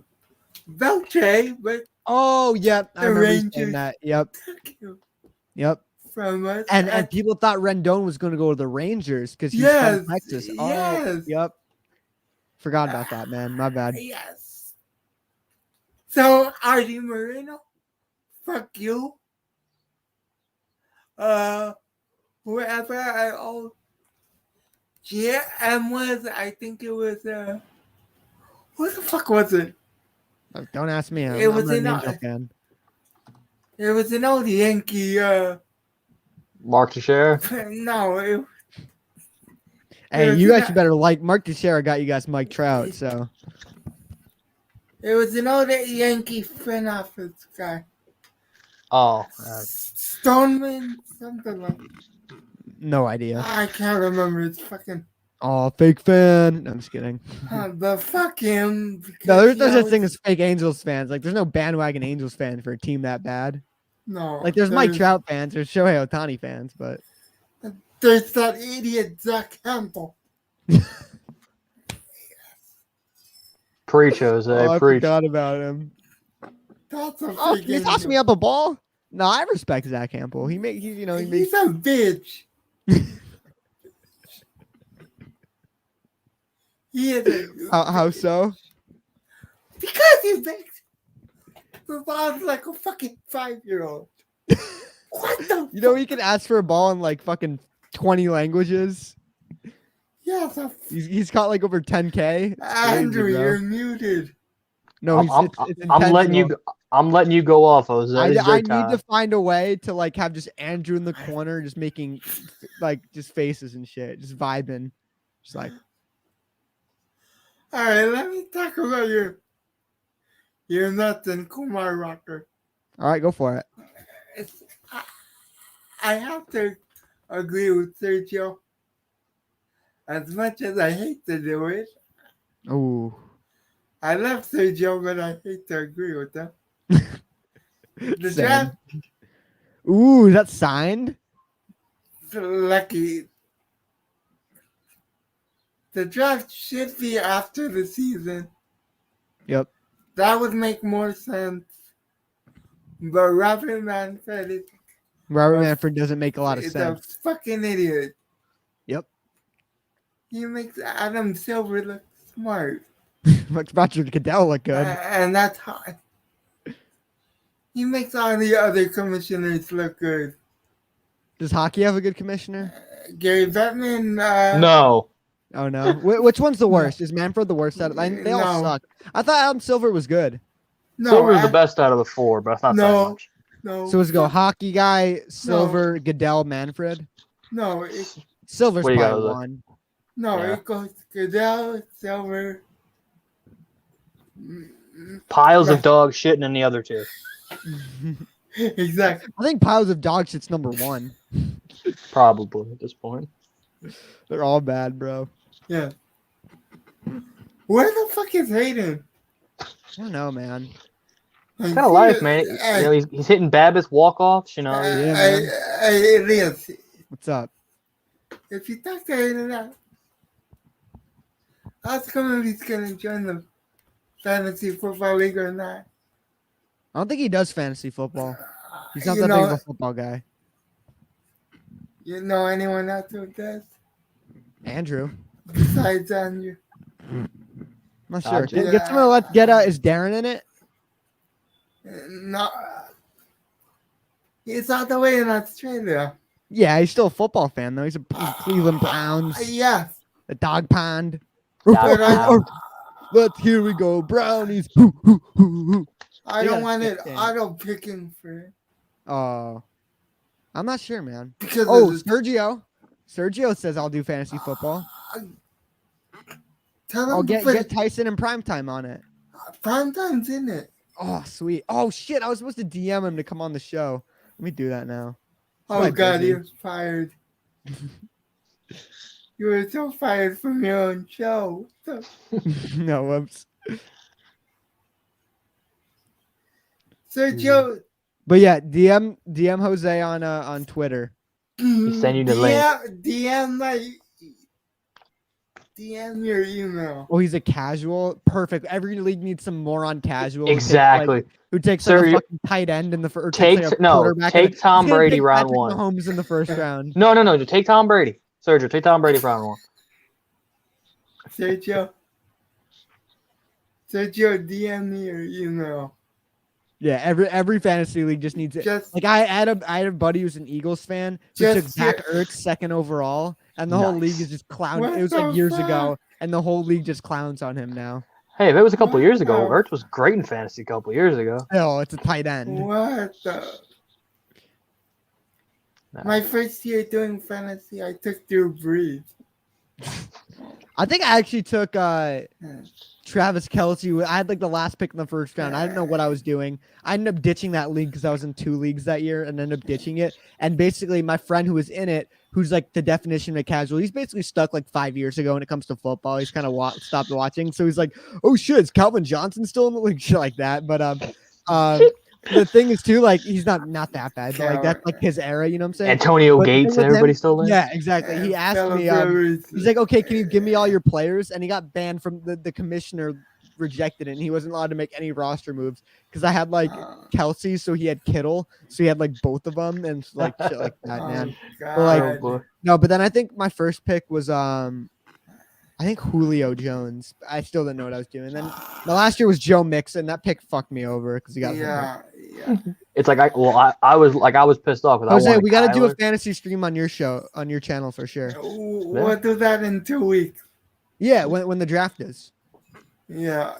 Beltre, but Oh, yep. I The remember you saying Rangers. that. Yep. took him Yep. from us. And people thought Rendon was going to go to the Rangers because he's Yes, from Texas. Oh, yes. yep. Forgot about that, man. My bad. Yes. So, Artie Moreno, fuck you. Whoever I owe GM was, I think it was, what the fuck was it? Oh, don't ask me. I'm It was not an enough. Angel fan. It was an old Yankee, Mark Teixeira. no, Hey, was you an- guys better like Mark Teixeira got you guys Mike Trout, so It was an old Yankee front office guy. Oh, Stoneman, something like. no idea. I can't remember. It's fucking. Oh, fake fan. No, I'm just kidding. But fuck him. No, there's because no he such thing always- as fake Angels fans. Like, there's no bandwagon Angels fan for a team that bad. No. Like, there's Mike Trout fans, there's Shohei Ohtani fans, but There's that idiot Zach Campbell. preach, Jose, oh, I preach. forgot about him. That's a Oh, fake can you toss Angel. me up a ball? No, I respect Zach Campbell. He makes. He's a bitch. He is a How so? because he makes the ball like a fucking 5-year-old. What the? You know he can ask for a ball in like fucking 20 languages. Yes, a He's caught like over 10K. It's Andrew, crazy, bro. you're muted. No, it's I'm letting you. intentional. I'm letting you go off, Jose. I It's your need time. to find a way to like have just Andrew in the corner, just making like just faces and shit, just vibing, just like All right, let me talk about your nuts and Kumar Rocker. all right, go for it. It's, I have to agree with Sergio. As much as I hate to do it, Oh, I love Sergio, but I hate to agree with him. The Same. draft, Ooh, is that signed? lucky. The draft should be after the season. Yep. That would make more sense. But Robert Manfred is Robert Well, Manfred doesn't make a lot of is sense. a fucking idiot. Yep. He makes Adam Silver look smart. Makes Roger Goodell look good. And that's hard. He makes all the other commissioners look good. Does hockey have a good commissioner? Gary Bettman, No. Oh no. Which one's the worst? Is Manfred the worst out of they all No. suck. I thought Adam Silver was good. no, Silver's the best out of the four, but that's not that No. much. No, So let's go hockey guy, Silver, Goodell, Manfred. No, Silver's What do you got, probably Jose? one. no, Yeah. it goes Goodell, Silver. Piles of dog shit and then the other two. Exactly. I think piles of dog shit's number one. Probably at this point. They're all bad, bro. Yeah. Where the fuck is Hayden? I don't know, man. Like, Kind of life, man. You Hey, know, he's hitting Babbitt walk-offs, you know. Yeah, hey, man. hey, Elias, What's up? if you talk to Hayden out, ask him if he's gonna join the fantasy football league or not. I don't think he does fantasy football. He's not You that big of know- a football guy. You know anyone else who does Andrew. besides Andrew? I'm not sure. Gotcha. Get someone to let get is Darren in it? No, he's all the way in Australia. Yeah, he's still a football fan though. He's a Cleveland Browns, Yes, the dog pond. Dog pound. Here we go, Brownies. Hoo, hoo, hoo, hoo. I They don't got want it 15. auto picking for it Oh, I'm not sure, man. because Oh, of the, Sergio. Sergio says I'll do fantasy football. tell him I'll to get put Tyson and primetime on it. prime time's in it. Oh, sweet. Oh shit, I was supposed to DM him to come on the show. Let me do that now. He's Oh probably God, busy. he was fired. You were so fired from your own show. So, No, whoops. Sergio, But yeah, DM Jose on Twitter. sent you the link. DM your email. Oh, he's a casual. Perfect. Every league needs some moron casual. who takes, Exactly. like, who takes like Sir, a you- fucking tight end in the first. Take Tom Brady round one. Mahomes in the first round. No. Just take Tom Brady. Sergio, take Tom Brady for round one. Sergio, DM me your email. Yeah, every fantasy league just needs it. Just Like I had a buddy who's an Eagles fan who took Just Zach your- Ertz second overall, and the whole Nice. league is just clown. What It was the like years fuck? ago, and the whole league just clowns on him now. Hey, if it was a couple years ago, Wow. Ertz was great in fantasy a couple years ago. Still, it's a tight end. what the? Nah. My first year doing fantasy, I took Drew Brees. I think I actually took Travis Kelce. I had like the last pick in the first round. I didn't know what I was doing. I ended up ditching that league because I was in 2 leagues that year and ended up ditching it. And basically, my friend who was in it, who's like the definition of casual, he's basically stuck like 5 years ago when it comes to football. He's kind of stopped watching. So he's like, oh shit, is Calvin Johnson still in the league? Shit like that. But the thing is too, like he's not that bad, but like that's like his era, you know what I'm saying? Antonio But the Gates thing and with everybody him- still there. Yeah, exactly. He asked me, he's like, okay, can you give me all your players? And he got banned from the commissioner rejected it, and he wasn't allowed to make any roster moves because I had like Kelsey, so he had Kittle, so he had like both of them and like shit like that, man. like- Oh, boy. No, but then I think my first pick was I think Julio Jones. I still didn't know what I was doing. Then the last year was Joe Mixon. That pick fucked me over because he got hurt. Yeah. It's like I was pissed off because I Jose, wanted we got to do a Kyler. fantasy stream on your show, on your channel for sure. We'll do that in 2 weeks. Yeah, when the draft is. Yeah.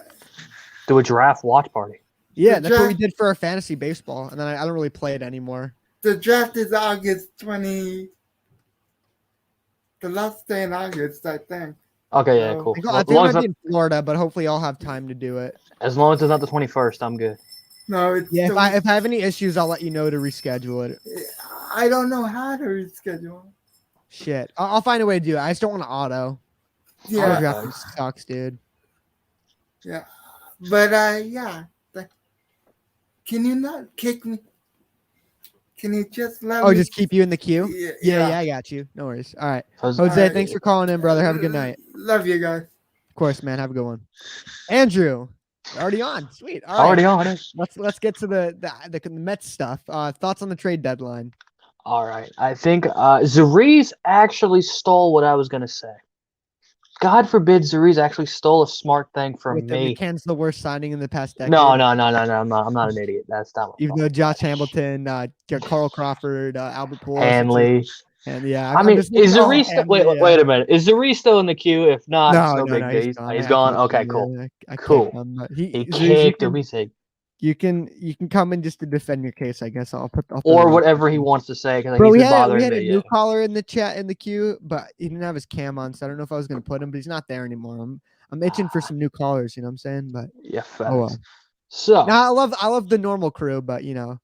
Do a draft watch party. Yeah, The that's what we draft- did for our fantasy baseball, and then I don't really play it anymore. The draft is August 20. The last day in August, I think. Okay, yeah, Oh. cool. I As think long it as, might be in Florida, but hopefully I'll have time to do it. as long as it's not the 21st, I'm good. No, it's Yeah, the- if I have any issues, I'll let you know to reschedule it. I don't know how to reschedule. Shit, I'll find a way to do it. I just don't want to auto. Auto Yeah, drafting sucks, dude. but yeah. Can you not kick me? Can you just let Oh, me? just keep you in the queue. Yeah, Yeah, I got you. No worries. All right, Jose- Jose, Alright. thanks for calling in, brother. Have a good night. Love you guys. Of course, man. Have a good one. Andrew, already on. Sweet. All right. Already on it. Let's get to the Mets stuff. Thoughts on the trade deadline? All right. I think Zariz actually stole what I was gonna say. God forbid Zariz actually stole a smart thing from With the me. McCann's the worst signing in the past decade. No. I'm not an idiot. That's not my Even fault. though Josh Hamilton, Carl Crawford, Albert Pujols, Hanley. and yeah, I mean, just is thinking, Zariz still? Wait, Hanley, yeah. wait a minute. Is Zariz still in the queue? If not, it's no No, big no, deal. he's gone. He's I gone. kicked Okay, him, cool. yeah, I kicked Cool. him, but He Zeus, kicked him. He's like, you can come in just to defend your case, I guess. I'll put or it- whatever he wants to say because Bro, he's we been had bothering a me. new Yeah. caller in the chat in the queue, but he didn't have his cam on, so I don't know if I was gonna put him, but he's not there anymore. I'm itching for some new callers, you know what I'm saying? But Yeah, facts. oh well. So No, I love the normal crew, but you know,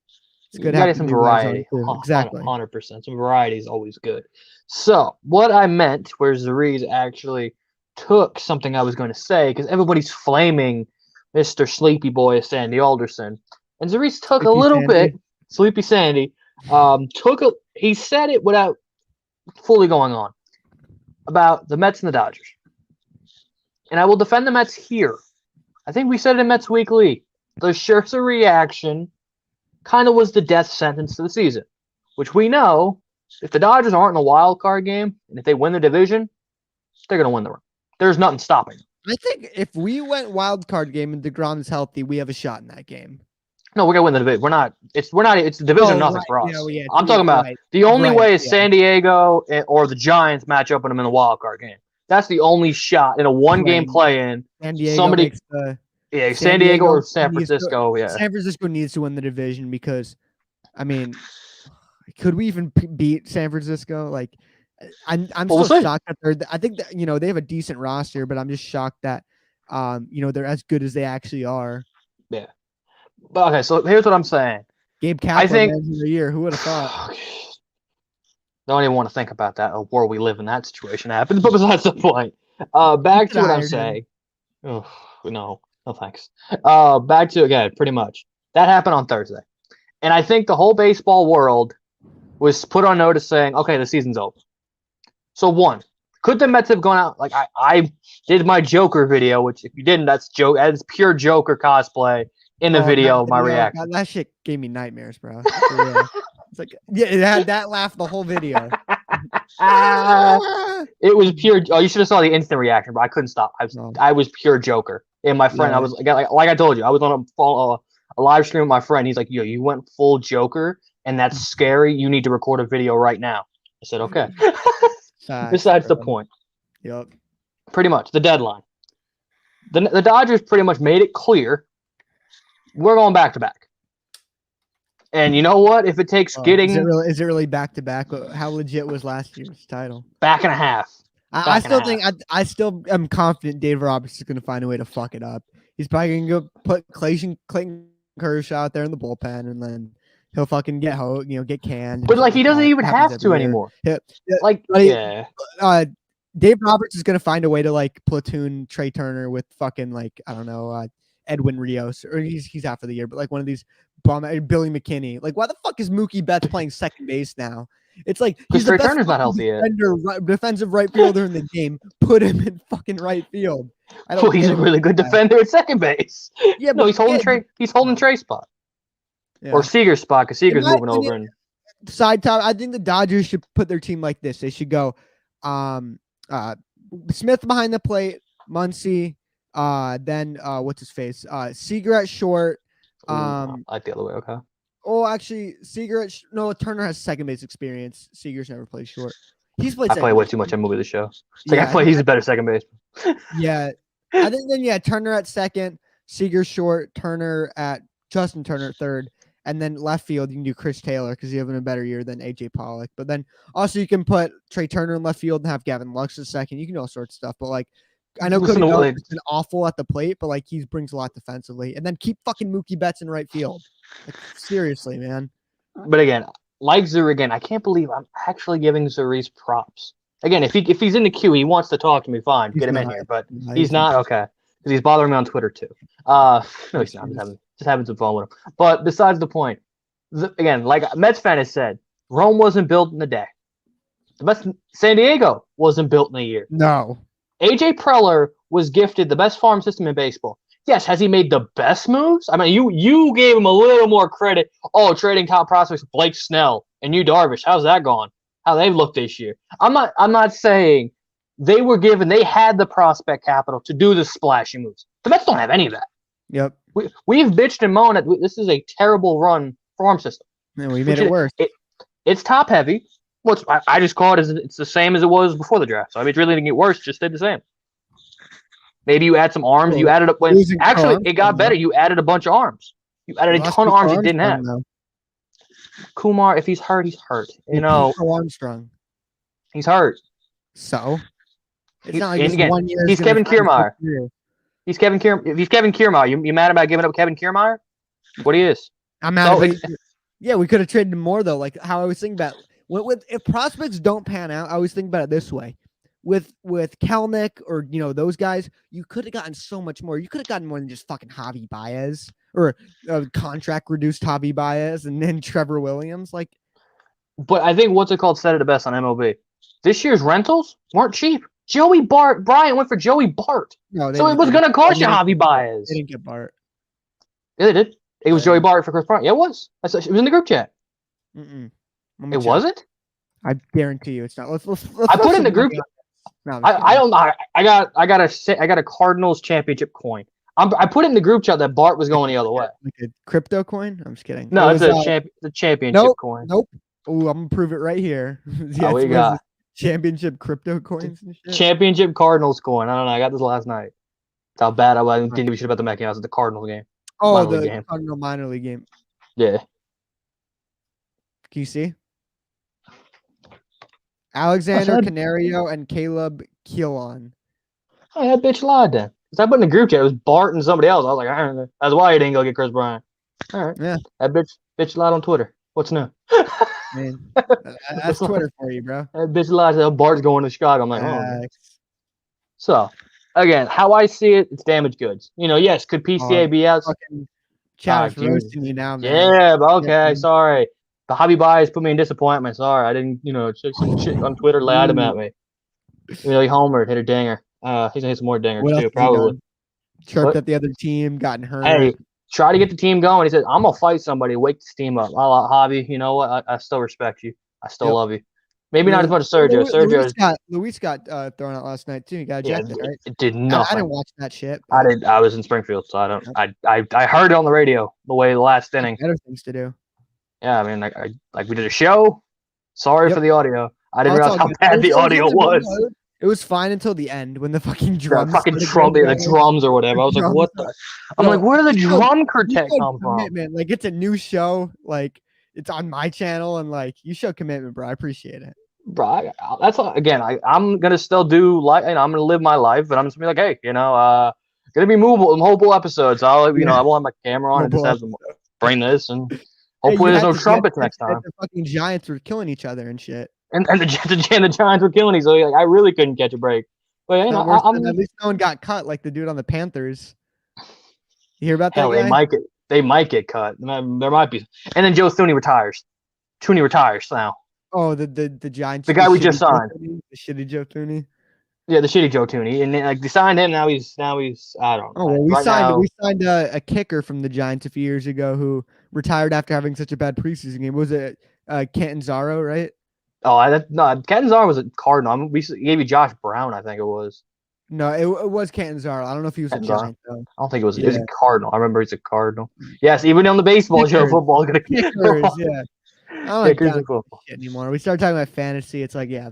it's you good gotta having get some new guys on variety. too. Exactly. 100%. Some variety is always good. So what I meant, where Zariz actually took something I was going to say, because everybody's flaming Mr. Sleepy Boy Sandy Alderson, and Zariz took a Sleepy little Sandy. bit. Sleepy Sandy he said it without fully going on about the Mets and the Dodgers. And I will defend the Mets here. I think we said it in Mets Weekly. The Scherzer reaction kind of was the death sentence to the season, which we know if the Dodgers aren't in a wild card game and if they win the division, they're going to win the run. There's nothing stopping them. I think if we went wild card game and deGrom is healthy, we have a shot in that game. No, we're going to win the division. We're not. It's the division Oh, nothing right, for us. yeah, I'm talking about right. the only right, way is yeah. San Diego or the Giants match up with them in the wild card game. That's the only shot in a one-game Right. play-in. San Diego Somebody- makes the Yeah, San Diego or San needs to- Francisco. Yeah. San Francisco needs to win the division because, I mean, could we even beat San Francisco? Like, I'm Well, we'll still see. shocked that I think that they have a decent roster, but I'm just shocked that they're as good as they actually are. But okay, so here's what I'm saying. Gabe Kapler, think- man of the year. Who would have thought? Don't even want to think about that where we live in that situation happens, but besides the point. Back to what I'm Tired, saying. Oh, no thanks. Back to again, pretty much. That happened on Thursday. And I think the whole baseball world was put on notice saying, okay, the season's over. So one, could the Mets have gone out like I did my Joker video, which if you didn't, that's pure Joker cosplay in the Oh, video that of my video, reaction. God, that shit gave me nightmares, bro. For real. It's like, yeah, it had that laugh the whole video. It was pure. Oh, you should have saw the instant reaction, but I couldn't stop. No. I was pure Joker. And my friend, Yeah. I was like I told you, I was on a live stream with my friend. He's like, "Yo, you went full Joker, and that's scary. You need to record a video right now." I said, "Okay." Facts, Besides the bro. point, Yep. pretty much the deadline. The Dodgers pretty much made it clear we're going back to back. And you know what? If it takes Oh, getting is it really back to back? How legit was last year's title? back and a half, I still think I still am confident Dave Roberts is going to find a way to fuck it up. He's probably going to go put Clayton Kershaw out there in the bullpen, and then he'll fucking get canned. and But shit like he doesn't that. even Happens have to every year. anymore. Yeah, Like but he- yeah. Dave Roberts is going to find a way to like platoon Trey Turner with fucking like I don't know Edwin Rios, or he's out for the year, but like one of these Billy McKinney. Like why the fuck is Mookie Betts playing second base now? It's like Because he's the Trey best Turner's not fucking healthy yet. defensive right fielder in the game. Put him in fucking right field. I don't Well, he's get a it. really good defender at second base. Yeah, No, but he's holding yeah, Trey. He's holding Trey's spot yeah. or Seager's spot because Seager's my moving over. opinion- And Side top. I think the Dodgers should put their team like this. They should go Smith behind the plate, Muncy, then what's his face? Seager at short. I like the other way. Okay. Oh, actually, Seager. Turner has second base experience. Seager's never played short. He's played. I second play way base. too much on movie the show. It's like Yeah, I play. He's a better second baseman. Yeah, I think then Turner at second, Seager short, Justin Turner at third, and then left field you can do Chris Taylor because he's having a better year than AJ Pollock. But then also you can put Trey Turner in left field and have Gavin Lux at second. You can do all sorts of stuff, but like I know Listen Cody to what Bellinger's been awful at the plate, but like he brings a lot defensively, and then keep fucking Mookie Betts in right field. Like, seriously, man. But again, like Zuri, again, I can't believe I'm actually giving Zuri's props. Again, if he's in the queue, he wants to talk to me. Fine, He's get him in not. here. But No, he's not okay because he's bothering me on Twitter too. No, he's not. I'm just having some fun with him. But besides the point, again, like a Mets fan has said, Rome wasn't built in a day. The best San Diego wasn't built in a year. No. AJ Preller was gifted the best farm system in baseball. Yes, has he made the best moves? I mean, you gave him a little more credit. Oh, trading top prospects Blake Snell and Yu Darvish. How's that gone? How they've looked this year? I'm not saying they had the prospect capital to do the splashy moves. The Mets don't have any of that. Yep. We've bitched and moaned that this is a terrible run farm system. Man, we made it worse. It's top heavy. Well, I just call it as it's the same as it was before the draft. So I mean, it really didn't get worse. Just stayed the same. Maybe you add some arms. Well, you added up when losing actually Armstrong, it got better. though. You added a bunch of arms. You added a Lost ton of Nico arms you didn't have. Armstrong, Kumar, if he's hurt, he's hurt. You though. know, Nico Armstrong. he's hurt. So it's He- not like and this again, 1 year. he's Kevin Kiermaier. If he's Kevin Kiermaier, you mad about giving up Kevin Kiermaier? What he is? I'm mad. So, But yeah, we could have traded him more though. Like how I was thinking about if prospects don't pan out, I always think about it this way. With Kelnick or those guys, you could have gotten so much more. You could have gotten more than just fucking Javi Baez or contract reduced Javi Baez and then Trevor Williams. Like, But I think what's it called said it the best on MLB. This year's rentals weren't cheap. Bryant went for Joey Bart. no, they So it didn't was get- going to cost you they didn't- Javi Baez. They didn't get Bart. Yeah, they did. It was Yeah. Joey Bart for Chris Bryant. Yeah, it was. It was in the group chat. Mm-mm. It wasn't? I guarantee you, it's not. Let's I put it in the group. No, I don't know. I got a Cardinals championship coin. I put it in the group chat that Bart was going the other way. like a crypto coin. I'm just kidding. No, It it's was, the championship nope. coin. Nope. Oh, I'm gonna prove it right here. Oh, we got championship crypto coins and shit. championship Cardinals coin. I don't know. I got this last night. That's how bad I was. I didn't give a shit about the Met game. I was at the Cardinals game. Oh, minor the league game. Cardinal minor league game. Yeah. Can you see? Alexander said- Canario and Caleb Keelan. Hey, that bitch lied then. Because I put in the group chat. It was Bart and somebody else. I was like, I don't know. That's why you didn't go get Chris Bryant. All right. Yeah. That bitch lied on Twitter. What's new? Man, that's Twitter for you, bro. That bitch lied. Said Bart's going to Chicago. I'm like, oh. Facts. So, again, how I see it, it's damaged goods. Yes, could PCA be out? Fucking Chad is dude. roasting you now, man. Yeah, but okay, Yeah. sorry. The hobby bias put me in disappointment. Sorry, I didn't, check some shit on Twitter lied him at me. He homered, hit a dinger. He's gonna hit some more dingers What else too, has he probably. done? Chirped What? at the other team, gotten hurt. Hey, try to get the team going. He said, "I'm gonna fight somebody, wake this team up." Hobby, you know what? I still respect you. I still Yep. love you. Maybe not as much as Sergio. Luis got thrown out last night too. He got Yeah, ejected, right? it did I nothing. didn't watch that shit. I but did. I was in Springfield, so I don't. I heard it on the radio the way the last inning. Better things to do. Yeah, I mean, like we did a show. Sorry Yep. for the audio. I didn't Oh, it's realize all how good. bad It the was audio really was. good. It was fine until the end when the fucking drums. Fucking started Trump, going the down. drums or whatever. I was like, Drums what the? I'm Yo, like, where did the you showed- drum quartet You showed come from? commitment. Like it's a new show. Like it's on my channel, and like you show commitment, bro. I appreciate it. Bro, that's again. I'm gonna still do I'm gonna live my life, but I'm just gonna be like, hey, gonna be mobile episodes. I won't have my camera on and just have them bring this, and hopefully there's no trumpets next time. The fucking Giants were killing each other and shit. And the Giants were killing each other. I really couldn't catch a break. But at least no one got cut like the dude on the Panthers. You hear about that guy? They might get cut. There might be. And then Joe Thuney retires. Thuney retires now. Oh, the Giants. The guy we just signed. The shitty Joe Thuney. Yeah, the shitty Joe Thuney, and then, they signed him. Now he's I don't know. Oh well, we signed a kicker from the Giants a few years ago who retired after having such a bad preseason game. Was it Catanzaro, right? Oh, no, Catanzaro was a Cardinal. We gave you Josh Brown, I think it was. No, it was Catanzaro. I don't know if he was a Giant though. I don't think it was. Yeah. It was a Cardinal. I remember he's a Cardinal. Yes, even on the baseball show, football is gonna kickers. Yeah. I don't like shit anymore. We start talking about fantasy. It's like, yeah.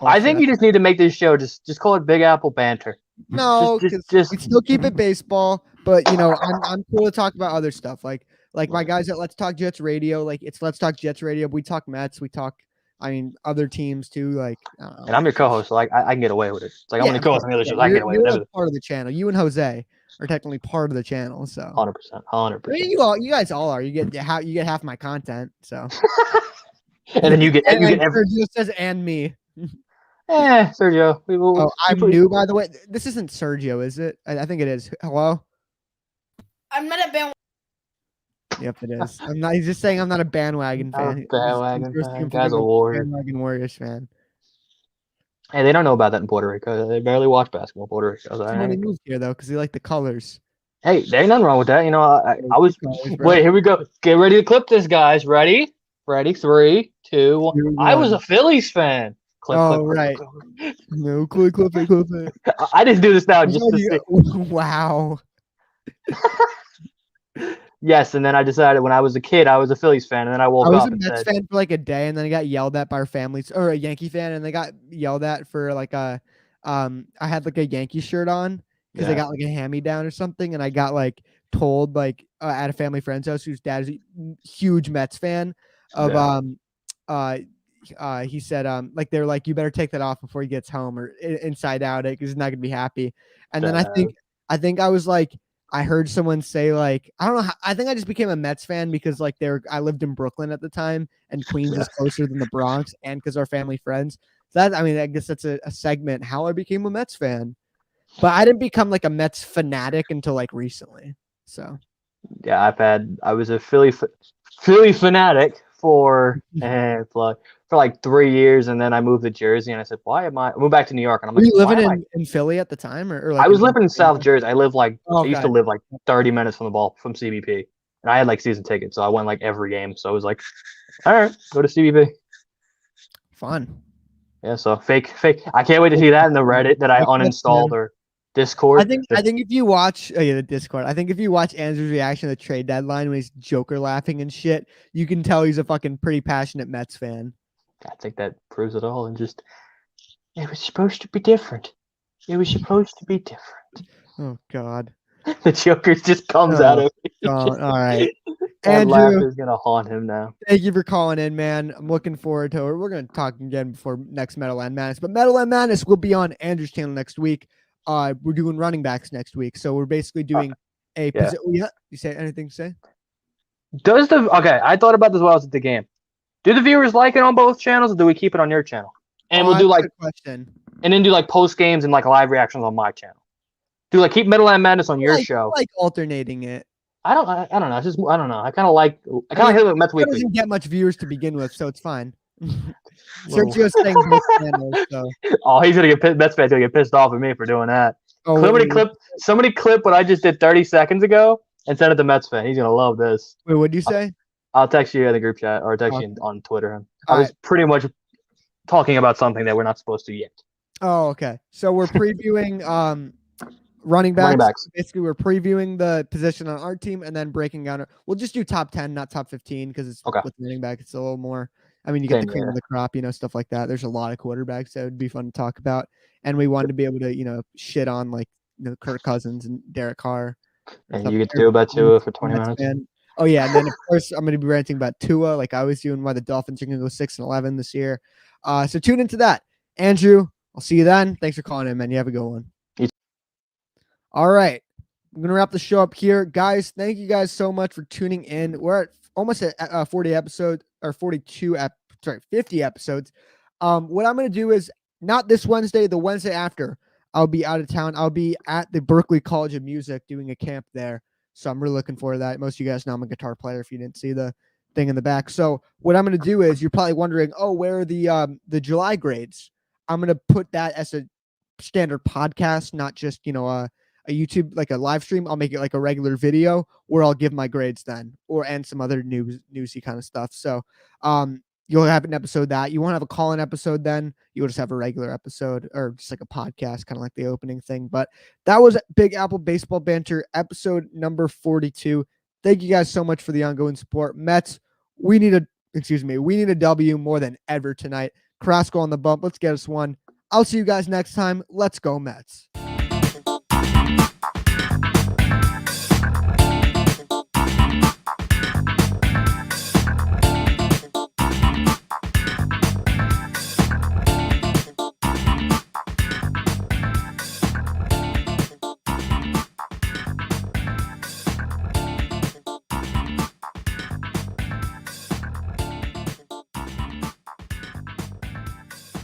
I think you just need to make this show just call it Big Apple Banter. No, just we still keep it baseball, but I'm cool to talk about other stuff. Like my guys at Let's Talk Jets Radio. Like it's Let's Talk Jets Radio. We talk Mets. We talk, other teams too. Like, and I'm your co-host, so I can get away with it. It's like I'm the co-host on the other show. I can get away with everything. Part of the channel. You and Jose are technically part of the channel, so 100%. I mean, you guys all are. You get half my content, so. And then you get Sergio says and me. Sergio. I'm new, by the way. This isn't Sergio, is it? I think it is. Hello. I'm not a bandwagon. Yep, it is. I'm not. He's just saying I'm not a bandwagon fan. Guy's a warrior. Bandwagon Warriors fan. Hey, they don't know about that in Puerto Rico. They barely watch basketball in Puerto Rico. So he moved here though because he liked the colors. Hey, there ain't nothing wrong with that. I was. Wait, here we go. Get ready to clip this, guys. Ready? 3, 2, 1. I was a Phillies fan. Clip, right. No, clip it. I didn't do this now just to see. Wow. Yes, and then I decided when I was a kid, I was a Phillies fan, and then I woke up. I was a Mets fan for like a day, and then I got yelled at by our families, or a Yankee fan, and they got yelled at for like I had like a Yankee shirt on because I got like a hand-me-down or something, and I got like told like at a family friend's house whose dad is a huge Mets fan of he said like they're like, you better take that off before he gets home or inside out it because he's not gonna be happy. And then I think I was like, I heard someone say like, I don't know I think I just became a Mets fan because like I lived in Brooklyn at the time and Queens is closer than the Bronx, and because our family friends. So that, I guess that's a segment how I became a Mets fan. But I didn't become like a Mets fanatic until like recently. So yeah, I was a Philly fanatic for like 3 years, and then I moved to Jersey, and I said, I moved back to New York, and I'm like, were you living in Philly at the time, or like I was living in South Jersey. I used to live like 30 minutes from CBP, and I had like season tickets, so I went like every game. So I was like, all right, go to CBP. Fun. Yeah, so fake. I can't wait to see that in the Reddit that I uninstalled or Discord. I think if you watch the Discord, I think if you watch Andrew's reaction to the trade deadline when he's Joker laughing and shit, you can tell he's a fucking pretty passionate Mets fan. I think that proves it all. And just, it was supposed to be different. Oh God. The Joker just comes out of me. All right. That laugh is gonna haunt him now. Thank you for calling in, man. I'm looking forward to it. We're gonna talk again before next Meadowland Madness, but Meadowland Madness will be on Andrew's channel next week. We're doing running backs next week, so we're basically doing a. You say anything to say? I thought about this while I was at the game. Do the viewers like it on both channels, or do we keep it on your channel? And we'll do like question, and then do like post games and like live reactions on my channel. Do like keep Meadowland Madness on your show. Like alternating it. I don't know. It's just I don't know. I kind of like it Mets Weekly. It doesn't get much viewers to begin with, so it's fine. Sergio's saying both channels, so. Oh, he's gonna get pissed. Mets fans gonna get pissed off at me for doing that. Oh, somebody clip what I just did 30 seconds ago and send it to Mets fan. He's gonna love this. Wait, what'd you say? I'll text you in the group chat or text you on Twitter. I was pretty much talking about something that we're not supposed to yet. Oh, okay. So we're previewing running backs. Basically, we're previewing the position on our team and then breaking down. We'll just do top 10, not top 15, because it's with running back. It's a little more. I mean, you get the cream of the crop, stuff like that. There's a lot of quarterbacks that would be fun to talk about, and we wanted to be able to, shit on like Kirk Cousins and Derek Carr. And you get to do about Tua for 20 minutes. Oh yeah, and then of course I'm going to be ranting about Tua, like I was doing. Why the Dolphins are going to go 6-11 this year. So tune into that. Andrew, I'll see you then. Thanks for calling in, man. You have a good one. You- All right. I'm going to wrap the show up here. Guys, thank you guys so much for tuning in. We're at almost at 40 episodes or 50 episodes. What I'm going to do is not this Wednesday, the Wednesday after, I'll be out of town. I'll be at the Berklee College of Music doing a camp there. So I'm really looking forward to that. Most of you guys know I'm a guitar player if you didn't see the thing in the back. So what I'm going to do is you're probably wondering, oh, where are the July grades? I'm going to put that as a standard podcast, not just, a YouTube, like a live stream. I'll make it like a regular video where I'll give my grades then, and some other newsy kind of stuff. So, you'll have an episode that you won't have a call-in episode then. You'll just have a regular episode or just like a podcast, kind of like the opening thing. But that was Big Apple Baseball Banter, episode number 42. Thank you guys so much for the ongoing support. Mets, we need a W more than ever tonight. Carrasco on the bump. Let's get us one. I'll see you guys next time. Let's go, Mets.